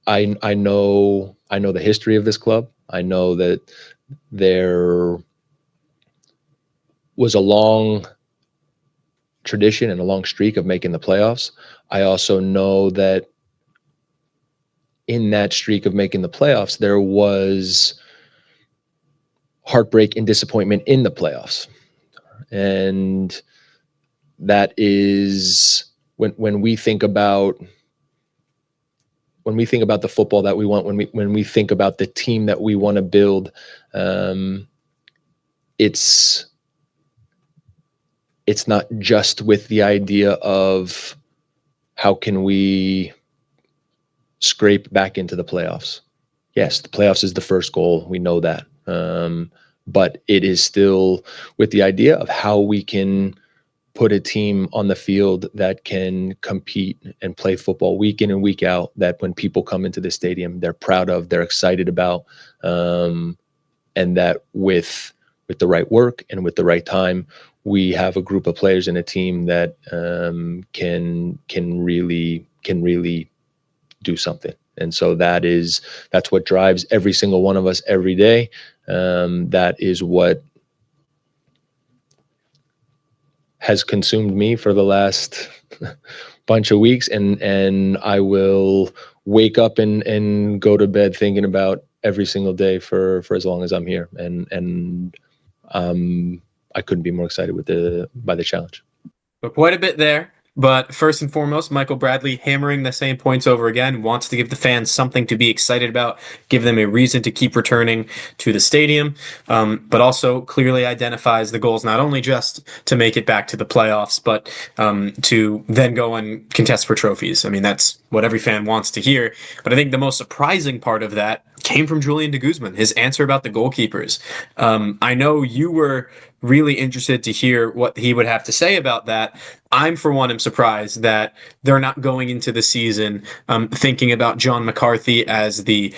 I know the history of this club. I know that there was a long tradition and a long streak of making the playoffs. I also know that in that streak of making the playoffs, there was heartbreak and disappointment in the playoffs. And that is when we think about the football that we want, when we think about the team that we want to build, it's not just with the idea of how can we scrape back into the playoffs. Yes, the playoffs is the first goal. We know that. But it is still with the idea of how we can put a team on the field that can compete and play football week in and week out, that when people come into the stadium, they're proud of, they're excited about, and that with the right work and with the right time, we have a group of players and a team that can really do something. And so that's what drives every single one of us every day. That is what has consumed me for the last bunch of weeks, and I will wake up and go to bed thinking about every single day for as long as I'm here, and I couldn't be more excited by the challenge. But quite a bit there. But first and foremost, Michael Bradley hammering the same points over again, wants to give the fans something to be excited about, give them a reason to keep returning to the stadium, but also clearly identifies the goals not only just to make it back to the playoffs, but to then go and contest for trophies. I mean, that's what every fan wants to hear. But I think the most surprising part of that came from Julian de Guzman, his answer about the goalkeepers. I know you were really interested to hear what he would have to say about that. I'm, for one, am surprised that they're not going into the season thinking about John McCarthy as the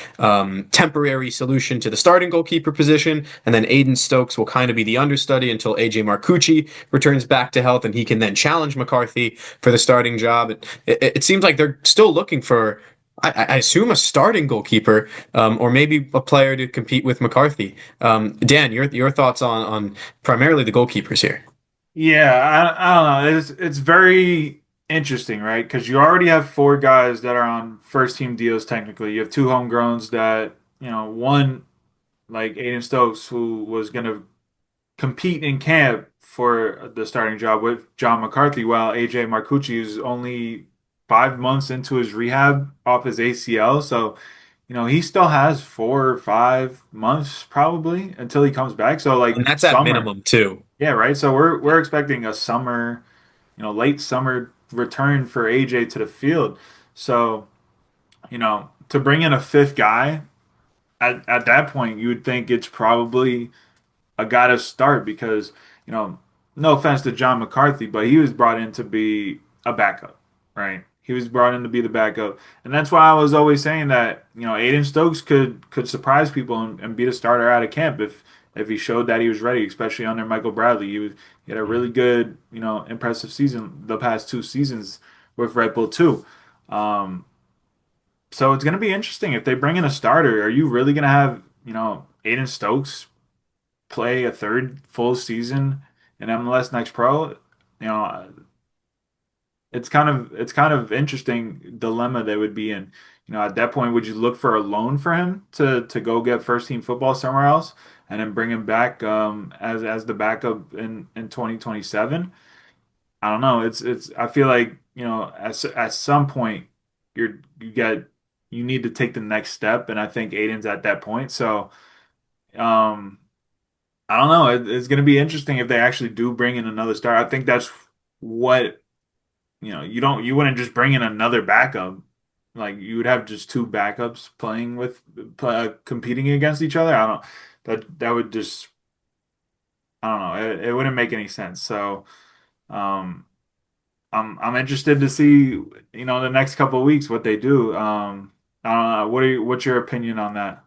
temporary solution to the starting goalkeeper position, and then Aiden Stokes will kind of be the understudy until AJ Marcucci returns back to health, and he can then challenge McCarthy for the starting job. It seems like they're still looking for, I assume, a starting goalkeeper, or maybe a player to compete with McCarthy. Dan, your thoughts on primarily the goalkeepers here? Yeah, I don't know. It's very interesting, right? Because you already have four guys that are on first team deals technically. You have two homegrowns that, one like Aiden Stokes, who was going to compete in camp for the starting job with John McCarthy, while AJ Marcucci is only 5 months into his rehab off his ACL. So, he still has 4 or 5 months probably until he comes back. So like And that's at summer. minimum too. Yeah, right. So we're expecting a summer, late summer return for AJ to the field. So, to bring in a fifth guy at that point, you would think it's probably a guy to start because, no offense to John McCarthy, but he was brought in to be a backup, right? He was brought in to be the backup. And that's why I was always saying that, Aiden Stokes could surprise people and be the starter out of camp if he showed that he was ready, especially under Michael Bradley. He had a really good, impressive season the past 2 seasons with Red Bull too. So it's going to be interesting if they bring in a starter. Are you really going to have, Aiden Stokes play a third full season in MLS Next Pro? It's kind of interesting dilemma they would be in. At that point, would you look for a loan for him to go get first team football somewhere else and then bring him back as the backup in 2027? I don't know. It's I feel like, at some point you need to take the next step, and I think Aiden's at that point. So um I don't know. It's going to be interesting if they actually do bring in another star. I think that's what, you wouldn't just bring in another backup. Like you would have just two backups competing against each other. I don't, that would just, I don't know. It wouldn't make any sense. So, um, I'm interested to see, the next couple of weeks what they do. I don't know. What's your opinion on that?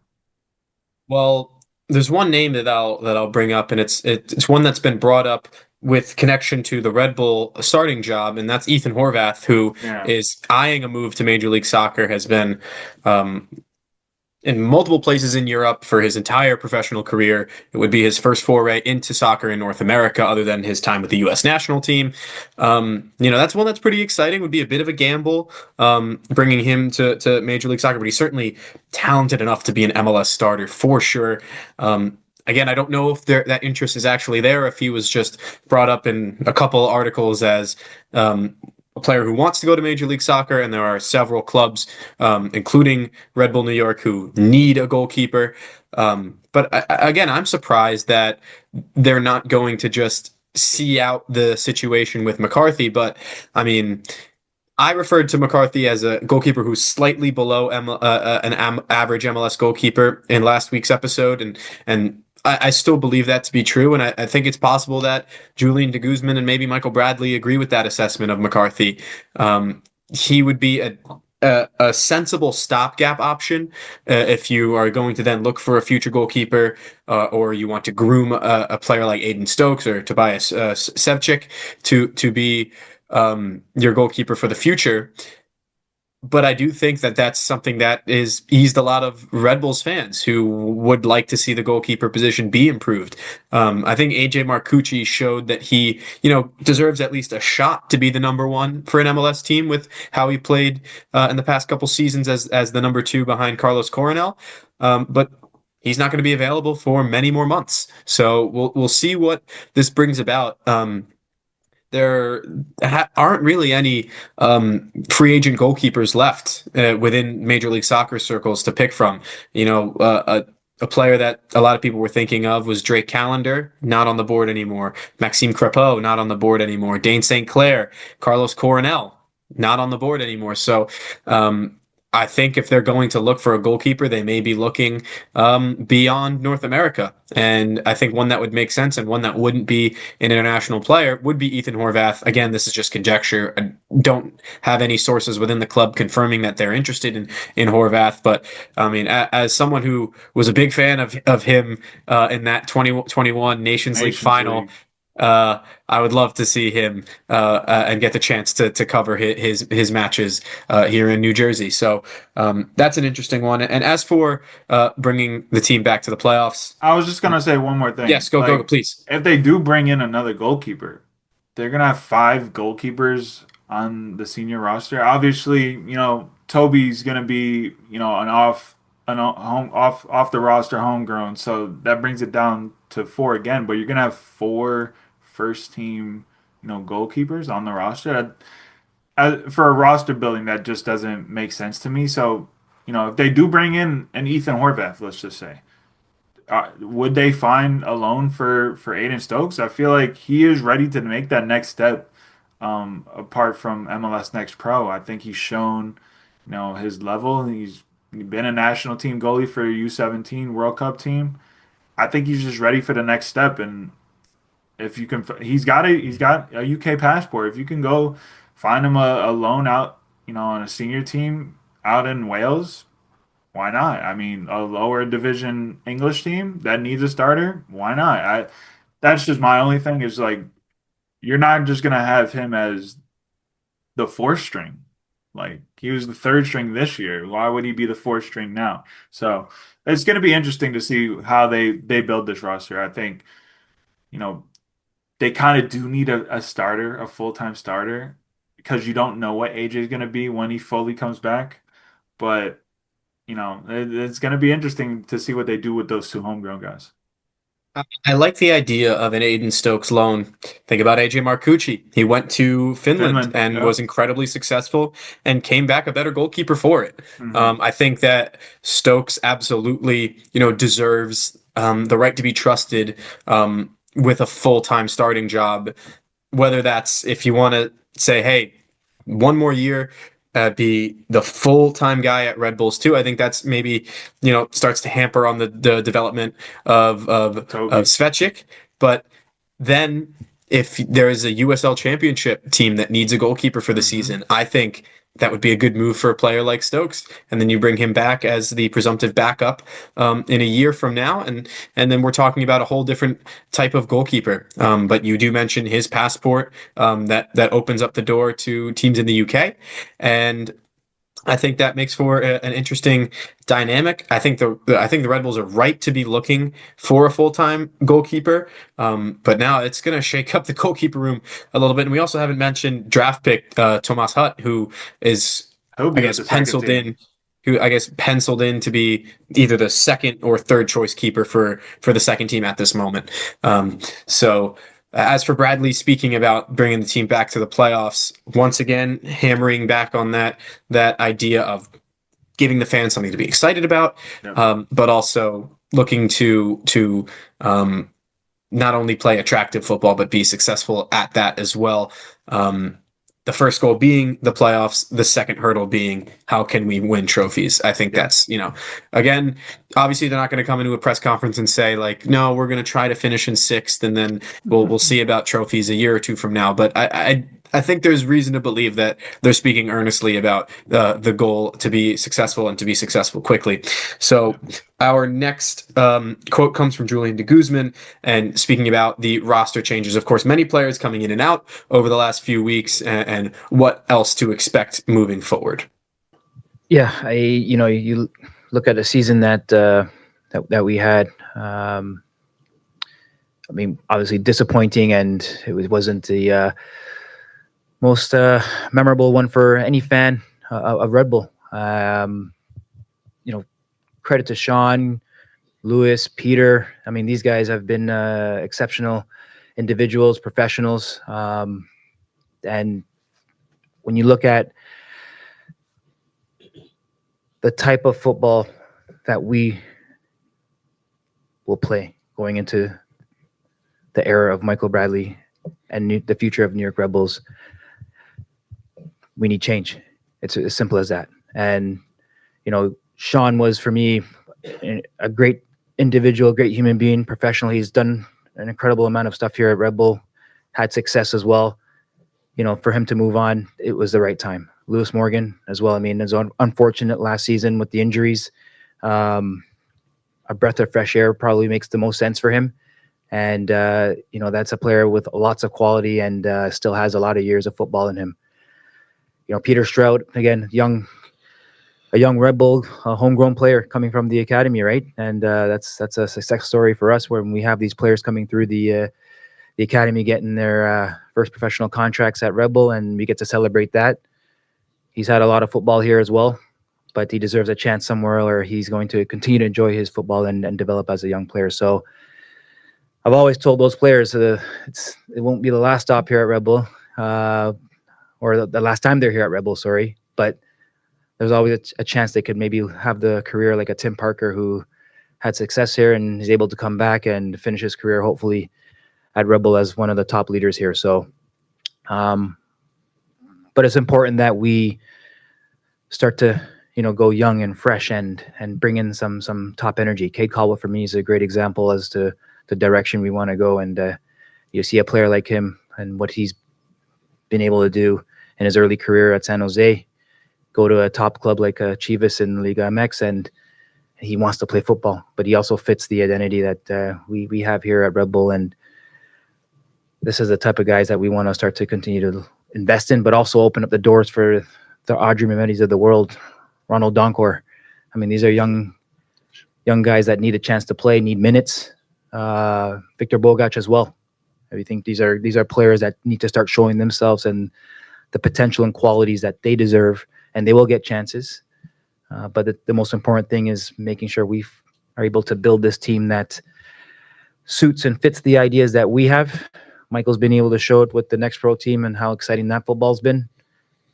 Well, there's one name that I'll bring up, and it's one that's been brought up with connection to the Red Bull starting job, and that's Ethan Horvath, who Yeah. is eyeing a move to Major League Soccer, has been um, in multiple places in Europe for his entire professional career. It would be his first foray into soccer in North America, other than his time with the U.S. national team. That's one that's pretty exciting. Would be a bit of a gamble, bringing him to Major League Soccer, but he's certainly talented enough to be an MLS starter for sure. Again, I don't know if that interest is actually there, if he was just brought up in a couple articles as a player who wants to go to Major League Soccer, and there are several clubs, including Red Bull New York, who need a goalkeeper. Again, I'm surprised that they're not going to just see out the situation with McCarthy. But I mean, I referred to McCarthy as a goalkeeper who's slightly below average MLS goalkeeper in last week's episode, and I still believe that to be true, and I think it's possible that Julian de Guzman and maybe Michael Bradley agree with that assessment of McCarthy. He would be a sensible stopgap option if you are going to then look for a future goalkeeper, or you want to groom a player like Aiden Stokes or Tobias Sevcik to be your goalkeeper for the future. but I do think that that's something that is eased a lot of Red Bulls fans who would like to see the goalkeeper position be improved. I think AJ Marcucci showed that he, deserves at least a shot to be the number one for an MLS team with how he played in the past couple seasons as the number two behind Carlos Coronel. But he's not going to be available for many more months, so we'll see what this brings about. There aren't really any free agent goalkeepers left within Major League Soccer circles to pick from. A player that a lot of people were thinking of was Drake Callender, not on the board anymore. Maxime Crepeau, not on the board anymore. Dane St. Clair, Carlos Coronel, not on the board anymore. So I think if they're going to look for a goalkeeper, they may be looking beyond North America. And I think one that would make sense and one that wouldn't be an international player would be Ethan Horvath. Again, this is just conjecture. I don't have any sources within the club confirming that they're interested in Horvath. But I mean, as someone who was a big fan of him in that 2021 Nations League final, I would love to see him and get the chance to cover his matches here in New Jersey. So that's an interesting one. And as for bringing the team back to the playoffs, I was just gonna say one more thing. Yes, go, please. If they do bring in another goalkeeper, they're gonna have 5 goalkeepers on the senior roster. Obviously, Toby's gonna be an off the roster homegrown, so that brings it down to 4 again. But you're gonna have 4 first team goalkeepers on the roster. For a roster building, that just doesn't make sense to me. So if they do bring in an Ethan Horvath, let's just say, would they find a loan for Aiden Stokes? I feel like he is ready to make that next step. Apart from MLS Next Pro, I think he's shown his level. He's been a national team goalie for a U17 World Cup team. I think he's just ready for the next step. And if you can, he's got a UK passport. If you can go find him a loan out, on a senior team out in Wales, why not? I mean, a lower division English team that needs a starter, why not? That's just my only thing is like, you're not just gonna have him as the 4th string. Like, he was the 3rd string this year. Why would he be the 4th string now? So it's gonna be interesting to see how they build this roster. I think, they kind of do need a starter, a full-time starter, because you don't know what AJ is going to be when he fully comes back. But, it's going to be interesting to see what they do with those 2 homegrown guys. I like the idea of an Aiden Stokes loan. Think about AJ Marcucci. He went to Finland and was incredibly successful and came back a better goalkeeper for it. Mm-hmm. I think that Stokes absolutely, deserves the right to be trusted with a full-time starting job, whether that's if you want to say, hey, one more year, be the full-time guy at Red Bulls too. I think that's maybe, starts to hamper on the development of Svechik. But then if there is a USL championship team that needs a goalkeeper for the season, I think that would be a good move for a player like Stokes. And then you bring him back as the presumptive backup in a year from now. And then we're talking about a whole different type of goalkeeper. But you do mention his passport that opens up the door to teams in the UK. And I think that makes for an interesting dynamic. I think the Red Bulls are right to be looking for a full-time goalkeeper, but now it's going to shake up the goalkeeper room a little bit. And we also haven't mentioned draft pick Tomas Hutt, who is penciled in to be either the 2nd or 3rd choice keeper for the second team at this moment. As for Bradley speaking about bringing the team back to the playoffs, once again, hammering back on that idea of giving the fans something to be excited about, but also looking to not only play attractive football, but be successful at that as well. The first goal being the playoffs, the second hurdle being how can we win trophies? I think that's, again, obviously they're not going to come into a press conference and say like, no, we're going to try to finish in 6th and then we'll see about trophies a year or 2 from now. But I think there's reason to believe that they're speaking earnestly about the goal to be successful and to be successful quickly. So our next quote comes from Julian de Guzman, and speaking about the roster changes, of course, many players coming in and out over the last few weeks, and what else to expect moving forward. Yeah, you look at a season that that we had. I mean, obviously disappointing, and wasn't the most memorable one for any fan of Red Bull. You know, credit to Sean, Lewis, Peter. I mean, these guys have been exceptional individuals, professionals, and when you look at the type of football that we will play going into the era of Michael Bradley and the future of New York Red Bulls, we need change. It's as simple as that. And, Sean was, for me, a great individual, great human being, professional. He's done an incredible amount of stuff here at Red Bull, had success as well. For him to move on, it was the right time. Lewis Morgan as well. I mean, it was unfortunate last season with the injuries. A breath of fresh air probably makes the most sense for him. And, that's a player with lots of quality and still has a lot of years of football in him. Peter Stroud, again, a young Red Bull, a homegrown player coming from the academy, right? And that's a success story for us when we have these players coming through the academy, getting their first professional contracts at Red Bull, and we get to celebrate that. He's had a lot of football here as well, but he deserves a chance somewhere where he's going to continue to enjoy his football and develop as a young player. So I've always told those players it won't be the last stop here at Red Bull, or the last time they're here at Red Bull, sorry. But there's always a chance they could maybe have the career like a Tim Parker, who had success here and is able to come back and finish his career, hopefully, at Red Bull as one of the top leaders here. So, but it's important that we start to, go young and fresh and bring in some top energy. Cade Caldwell, for me, is a great example as to the direction we want to go. And you see a player like him and what he's been able to do in his early career at San Jose, go to a top club like Chivas in Liga MX, and he wants to play football, but he also fits the identity that we have here at Red Bull. And this is the type of guys that we want to start to continue to invest in, but also open up the doors for the Audrey Mehmetis of the world, Ronald Donkor. I mean, these are young guys that need a chance to play, need minutes. Victor Bogac as well. I think these are players that need to start showing themselves and the potential and qualities that they deserve, and they will get chances. But the most important thing is making sure we are able to build this team that suits and fits the ideas that we have. Michael's been able to show it with the Next Pro team and how exciting that football's been.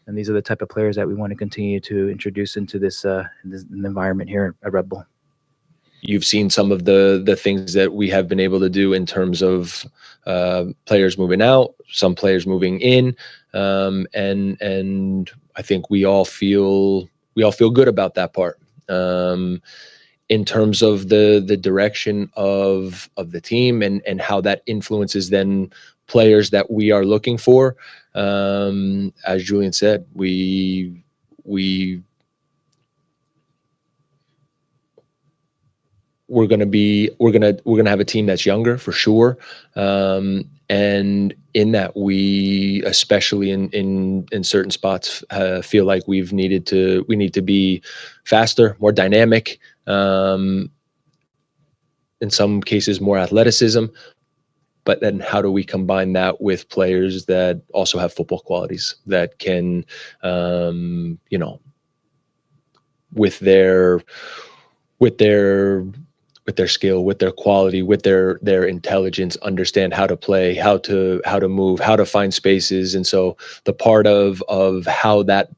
And these are the type of players that we want to continue to introduce into this environment here at Red Bull. You've seen some of the things that we have been able to do in terms of players moving out, some players moving in, and I think we all feel good about that part. In terms of the direction of the team and how that influences then players that we are looking for. As Julian said, we're gonna have a team that's younger for sure. And in that, we, especially in certain spots, feel like we need to be faster, more dynamic. In some cases, more athleticism. But then how do we combine that with players that also have football qualities that can, with their skill, with their quality, with their intelligence, understand how to play, how to move, how to find spaces. And so the part of how that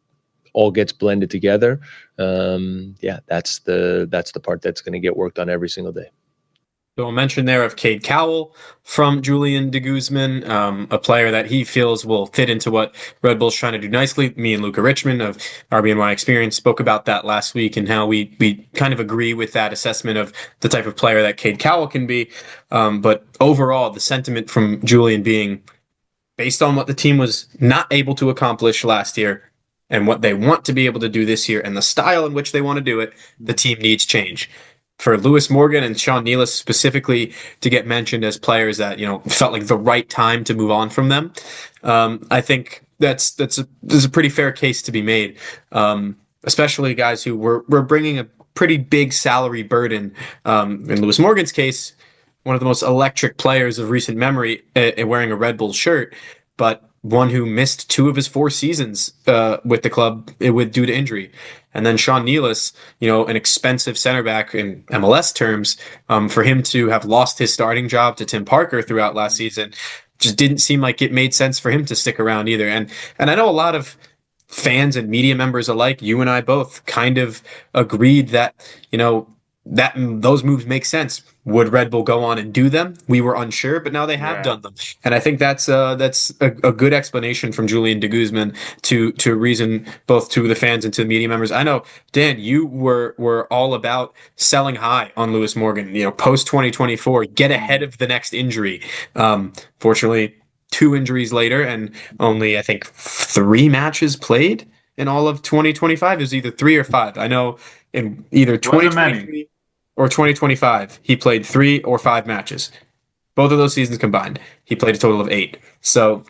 all gets blended together, that's the part that's going to get worked on every single day. So a mention there of Cade Cowell from Julian de Guzman, a player that he feels will fit into what Red Bull's trying to do nicely. Me and Luca Richmond of RBNY Experience spoke about that last week and how we kind of agree with that assessment of the type of player that Cade Cowell can be. But overall, the sentiment from Julian being based on what the team was not able to accomplish last year and what they want to be able to do this year and the style in which they want to do it, the team needs change. For Lewis Morgan and Sean Nealis specifically to get mentioned as players that, felt like the right time to move on from them, I think there's a pretty fair case to be made. especially guys who were bringing a pretty big salary burden. In Lewis Morgan's case, one of the most electric players of recent memory, wearing a Red Bull shirt, but one who missed 2 of his 4 seasons with the club due to injury. And then Sean Nealis, an expensive center back in MLS terms, for him to have lost his starting job to Tim Parker throughout last season, just didn't seem like it made sense for him to stick around either. And I know a lot of fans and media members alike, you and I both, kind of agreed that, that those moves make sense. Would Red Bull go on and do them? We were unsure, but now they have done them, and I think that's a good explanation from Julian de Guzman to reason both to the fans and to the media members. I know, Dan, you were all about selling high on Lewis Morgan. Post 2024, get ahead of the next injury. Fortunately, 2 injuries later, and only I think 3 matches played in all of 2025. It was either 3 or 5. I know in either 2023 or 2025, he played 3 or 5 matches. Both of those seasons combined, he played a total of 8. So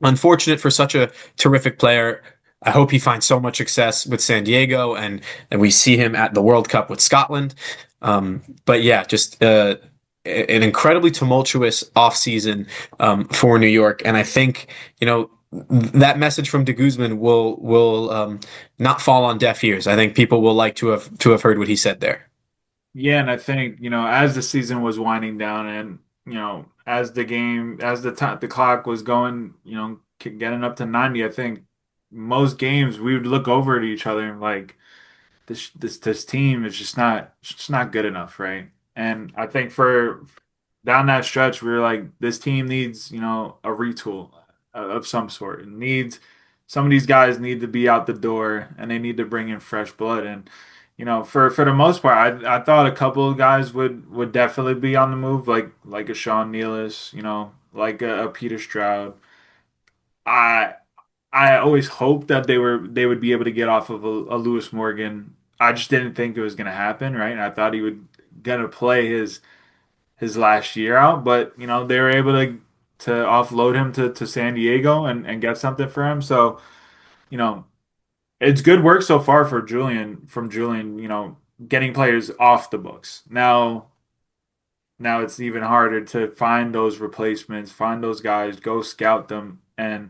unfortunate for such a terrific player. I hope he finds so much success with San Diego, and we see him at the World Cup with Scotland. But yeah, just an incredibly tumultuous offseason for New York. And I think, that message from de Guzman will not fall on deaf ears. I think people will like to have heard what he said there. Yeah, and I think, as the season was winding down and, as the clock was going, getting up to 90, I think most games we would look over at each other and like, this team is just not good enough, right? And I think for down that stretch, we were like, this team needs, a retool of some sort. It needs some of these guys need to be out the door, and they need to bring in fresh blood. And for the most part, I thought a couple of guys would definitely be on the move, like a Sean Nealis, like a Peter Stroud. I I always hoped that they would be able to get off of a Lewis Morgan. I just didn't think it was going to happen, right? And I thought he would gonna play his last year out, but they were able to offload him to San Diego and get something for him. So you know it's good work so far for Julian. Getting players off the books. Now it's even harder to find those replacements, find those guys, go scout them, and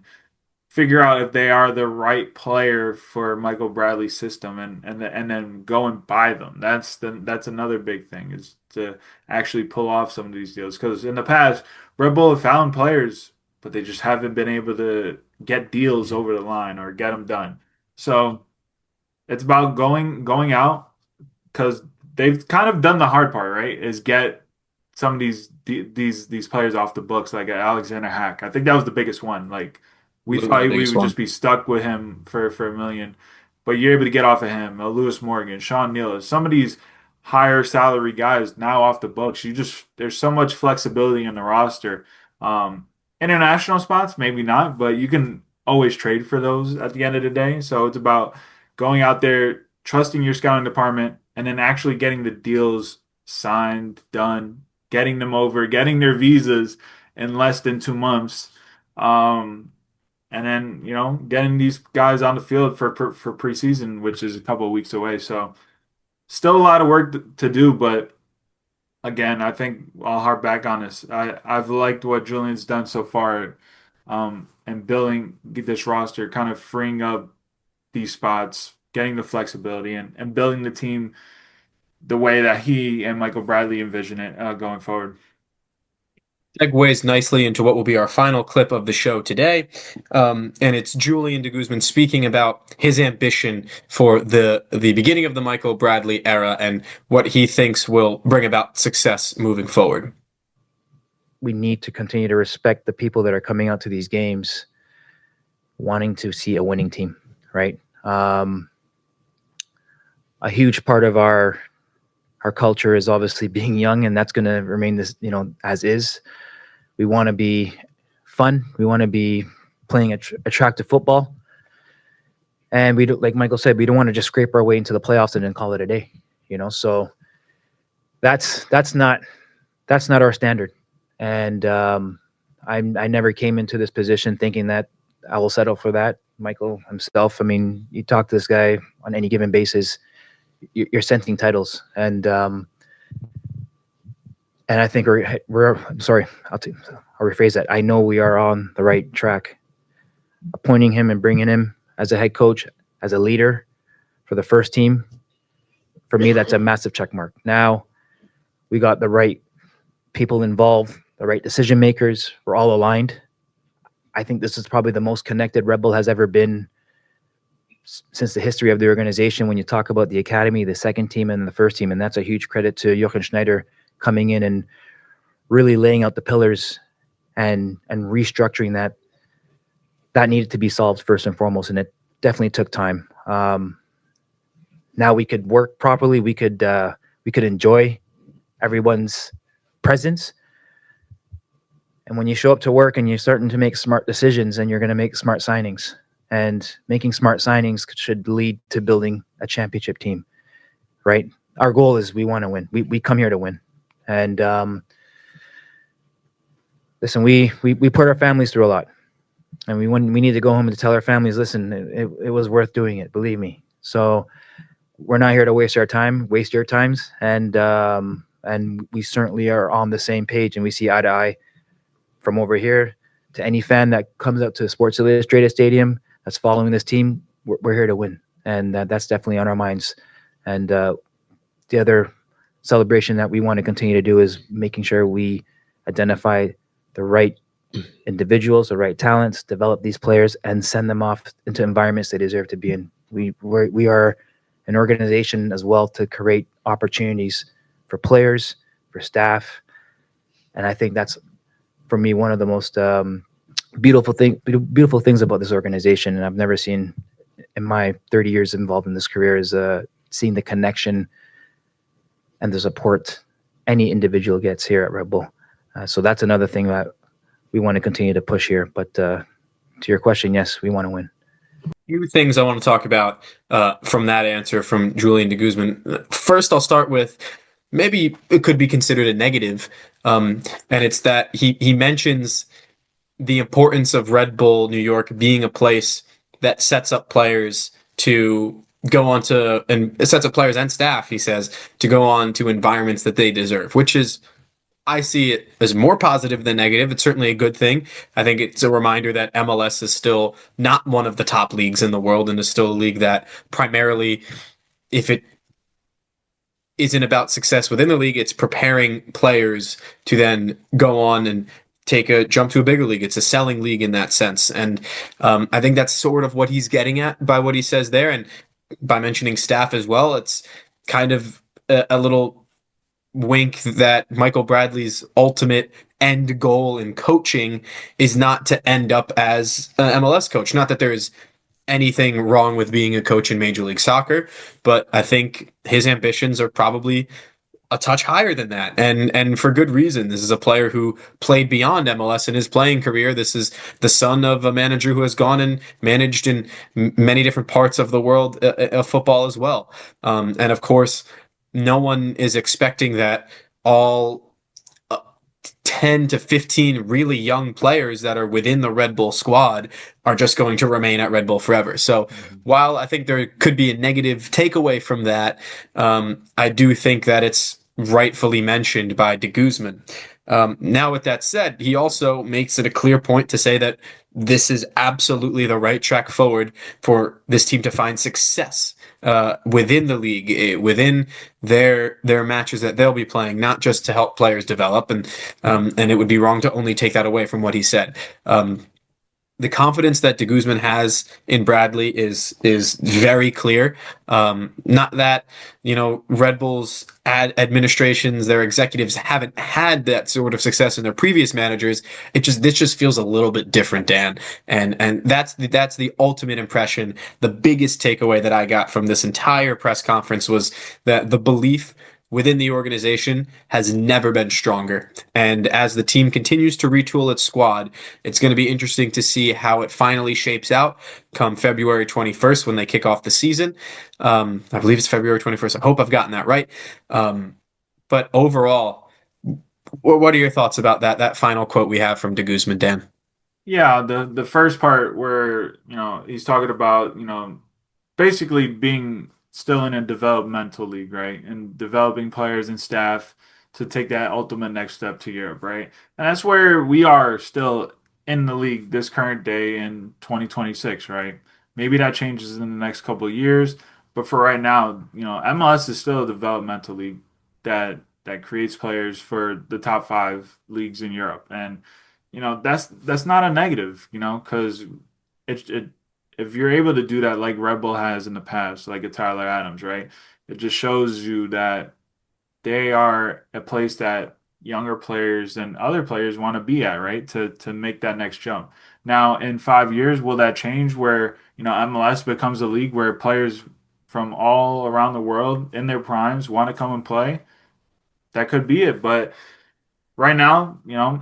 figure out if they are the right player for Michael Bradley's system, and then go and buy them. That's another big thing, is to actually pull off some of these deals. Because in the past, Red Bull have found players, but they just haven't been able to get deals over the line or get them done. So it's about going out, because they've kind of done the hard part, right? Is get some of these players off the books, like Alexander Hack. I think that was the biggest one. Like, we thought we would just be stuck with him for a million, but you're able to get off of him. Lewis Morgan, Sean Nealis, some of these higher salary guys now off the books. There's so much flexibility in the roster. International spots, maybe not, but you can always trade for those at the end of the day. So it's about going out there, trusting your scouting department, and then actually getting the deals signed, done, getting them over, getting their visas in less than 2 months. And then, getting these guys on the field for preseason, which is a couple of weeks away. So still a lot of work to do, but again, I think I'll harp back on this. I've liked what Julian's done so far, and building this roster, kind of freeing up these spots, getting the flexibility, and building the team the way that he and Michael Bradley envision it going forward. Segues nicely into what will be our final clip of the show today. And it's Julian de Guzman speaking about his ambition for the beginning of the Michael Bradley era and what he thinks will bring about success moving forward. We need to continue to respect the people that are coming out to these games wanting to see a winning team, right? A huge part of our culture is obviously being young, and that's going to remain this, as is. We want to be fun. We want to be playing attractive football. And we do, like Michael said, we don't want to just scrape our way into the playoffs and then call it a day, So that's not our standard. And I never came into this position thinking that I will settle for that. Michael himself. I mean, you talk to this guy on any given basis, you're sensing titles, and I think I'm sorry, I'll rephrase that. I know we are on the right track. Appointing him and bringing him as a head coach, as a leader for the first team, for me, that's a massive check mark. Now we got the right people involved, the right decision makers. We're all aligned. I think this is probably the most connected Red Bull has ever been since the history of the organization. When you talk about the academy, the second team, and the first team, and that's a huge credit to Jochen Schneider coming in and really laying out the pillars and restructuring that needed to be solved first and foremost, and it definitely took time. Now we could work properly. We could enjoy everyone's presence. And when you show up to work and you're starting to make smart decisions, and you're going to make smart signings, and making smart signings should lead to building a championship team, right? Our goal is we want to win. We come here to win. And listen, we put our families through a lot. And we need to go home and tell our families, listen, it was worth doing it, believe me. So we're not here to waste your times, and we certainly are on the same page, and we see eye to eye from over here to any fan that comes out to Sports Illustrated Stadium that's following this team. We're here to win, and that's definitely on our minds. And the other celebration that we want to continue to do is making sure we identify the right individuals, the right talents, develop these players, and send them off into environments they deserve to be in. We are an organization as well to create opportunities for players, for staff, and I think that's, for me, one of the most beautiful things about this organization, and I've never seen in my 30 years involved in this career, is seeing the connection and the support any individual gets here at Red Bull. So that's another thing that we want to continue to push here. But to your question, yes, we want to win. Few things I want to talk about from that answer from Julian de Guzman. First, I'll start with maybe it could be considered a negative, and it's that he mentions the importance of Red Bull New York being a place that sets up players to go on to, and it sets up players and staff, he says, to go on to environments that they deserve, which is, I see it as more positive than negative. It's certainly a good thing. I think it's a reminder that MLS is still not one of the top leagues in the world, and is still a league that primarily, if it isn't about success within the league, it's preparing players to then go on and take a jump to a bigger league. It's a selling league in that sense. And I think that's sort of what he's getting at by what he says there. And by mentioning staff as well, it's kind of a little wink that Michael Bradley's ultimate end goal in coaching is not to end up as an MLS coach. Not that there's anything wrong with being a coach in Major League Soccer, but I think his ambitions are probably a touch higher than that, and for good reason. This is a player who played beyond MLS in his playing career. This is the son of a manager who has gone and managed in many different parts of the world of football as well. And of course, no one is expecting that all 10 to 15 really young players that are within the Red Bull squad are just going to remain at Red Bull forever. So while I think there could be a negative takeaway from that, I do think that it's rightfully mentioned by de Guzman. Now, with that said, he also makes it a clear point to say that this is absolutely the right track forward for this team to find success within the league, within their matches that they'll be playing, not just to help players develop. And it would be wrong to only take that away from what he said. The confidence that de Guzman has in Bradley is very clear. Not that, Red Bull's administrations, their executives haven't had that sort of success in their previous managers. This just feels a little bit different, Dan. And that's the ultimate impression. The biggest takeaway that I got from this entire press conference was that the belief within the organization has never been stronger. And as the team continues to retool its squad, it's going to be interesting to see how it finally shapes out come February 21st when they kick off the season. I believe it's February 21st. I hope I've gotten that right. But overall, what are your thoughts about that final quote we have from de Guzman, Dan? Yeah, the first part where, he's talking about, basically being still in a developmental league, right? And developing players and staff to take that ultimate next step to Europe, right? And that's where we are still in the league this current day in 2026, right? Maybe that changes in the next couple of years, but for right now, MLS is still a developmental league that creates players for the top five leagues in Europe. And that's not a negative, because it if you're able to do that like Red Bull has in the past, like a Tyler Adams, right? It just shows you that they are a place that younger players and other players want to be at, right? To make that next jump. Now, in 5 years, will that change where, MLS becomes a league where players from all around the world in their primes want to come and play? That could be it, but right now,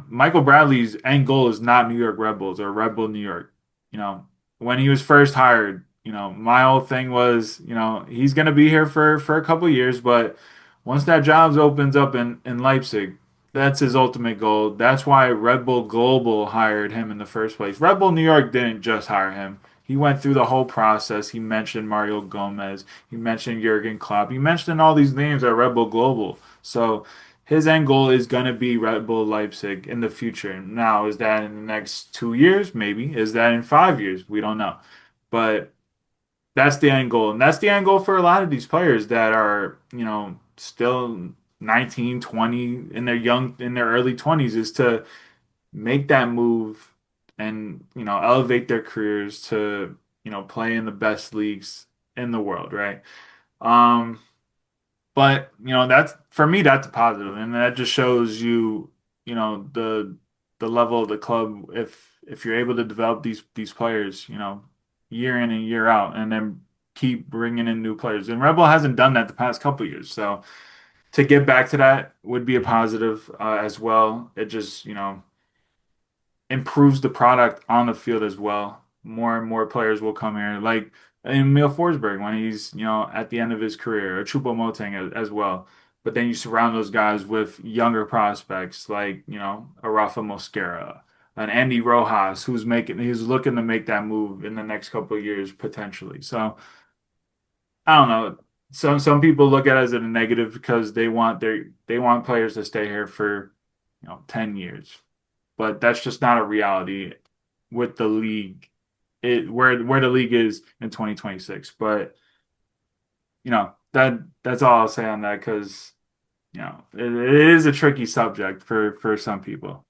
Michael Bradley's end goal is not New York Red Bulls or Red Bull New York. You know, when he was first hired, my whole thing was, he's gonna be here for a couple years, but once that job opens up in Leipzig, that's his ultimate goal. That's why Red Bull Global hired him in the first place. Red Bull New York didn't just hire him. He went through the whole process. He mentioned Mario Gomez. He mentioned Jurgen Klopp. He mentioned all these names at Red Bull Global. So his end goal is going to be Red Bull Leipzig in the future. Now, is that in the next 2 years? Maybe. Is that in 5 years? We don't know. But that's the end goal. And that's the end goal for a lot of these players that are, still 19, 20 in their early 20s is to make that move and, elevate their careers to, play in the best leagues in the world, right? Um, but that's for me, that's a positive, and that just shows you, the level of the club. If you're able to develop these players, year in and year out, and then keep bringing in new players. And Red Bull hasn't done that the past couple years, so to get back to that would be a positive as well. It just improves the product on the field as well. More and more players will come here, like Emil Forsberg when he's at the end of his career, or Choupo-Moting as well. But then you surround those guys with younger prospects like a Rafa Mosquera, an Andy Rojas, he's looking to make that move in the next couple of years potentially. So I don't know. Some people look at it as a negative because they want players to stay here for 10 years, but that's just not a reality with the league. Where the league is in 2026. But that's all I'll say on that because it is a tricky subject for some people.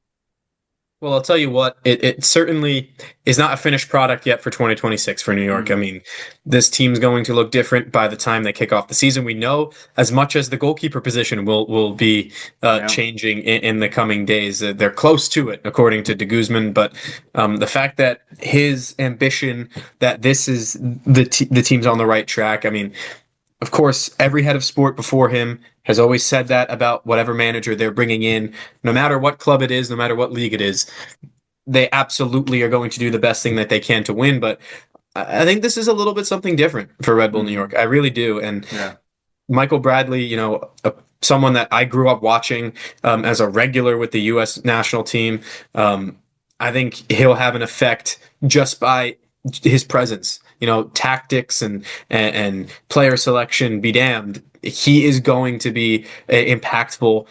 Well, I'll tell you what, it certainly is not a finished product yet for 2026 for New York. I mean, this team's going to look different by the time they kick off the season. We know as much as the goalkeeper position will be changing in the coming days. They're close to it, according to Guzman. But the fact that his ambition that this is the team's on the right track. I mean, of course, every head of sport before him has always said that about whatever manager they're bringing in, no matter what club it is, no matter what league it is. They absolutely are going to do the best thing that they can to win. But I think this is a little bit something different for Red Bull New York. I really do. And Yeah. Michael Bradley, someone that I grew up watching as a regular with the U.S. national team, I think he'll have an effect just by his presence. Tactics and player selection be damned. He is going to be an impactful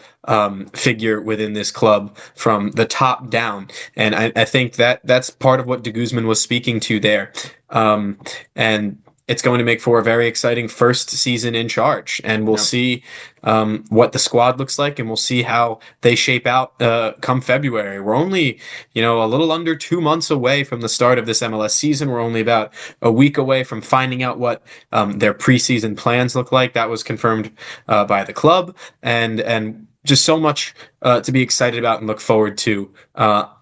figure within this club from the top down, and I think that's part of what De Guzman was speaking to there. And it's going to make for a very exciting first season in charge, and we'll see what the squad looks like, and we'll see how they shape out come February. We're only, a little under 2 months away from the start of this MLS season. We're only about a week away from finding out what their preseason plans look like. That was confirmed by the club, and just so much to be excited about and look forward to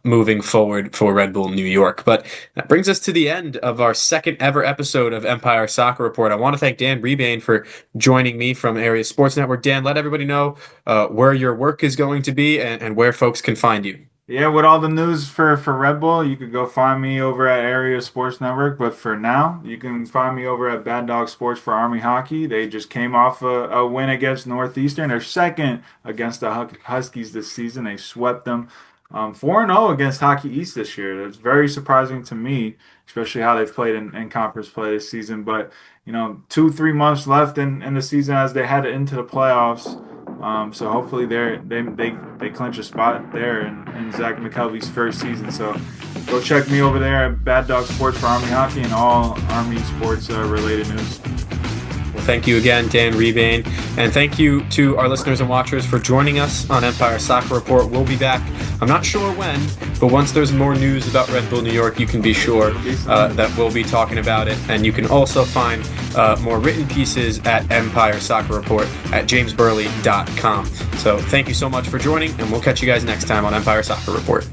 moving forward for Red Bull New York. But that brings us to the end of our second ever episode of Empire Soccer Report. I want to thank Dan Rebain for joining me from Area Sports Network. Dan, let everybody know where your work is going to be and where folks can find you. Yeah, with all the news for Red Bull, you could go find me over at Area Sports Network. But for now, you can find me over at Bad Dog Sports for Army Hockey. They just came off a win against Northeastern. Their second against the Huskies this season. They swept them 4-0 against Hockey East this year. That's very surprising to me, especially how they've played in conference play this season. But 2-3 months left in the season as they head into the playoffs. So hopefully they clinch a spot there in Zach McKelvey's first season. So go check me over there at Bad Dog Sports for Army Hockey and all Army sports related news. Well, thank you again, Dan Rebain. And thank you to our listeners and watchers for joining us on Empire Soccer Report. We'll be back. I'm not sure when, but once there's more news about Red Bull New York, you can be sure that we'll be talking about it. And you can also find more written pieces at Empire Soccer Report at jamesburley.com. So thank you so much for joining, and we'll catch you guys next time on Empire Soccer Report.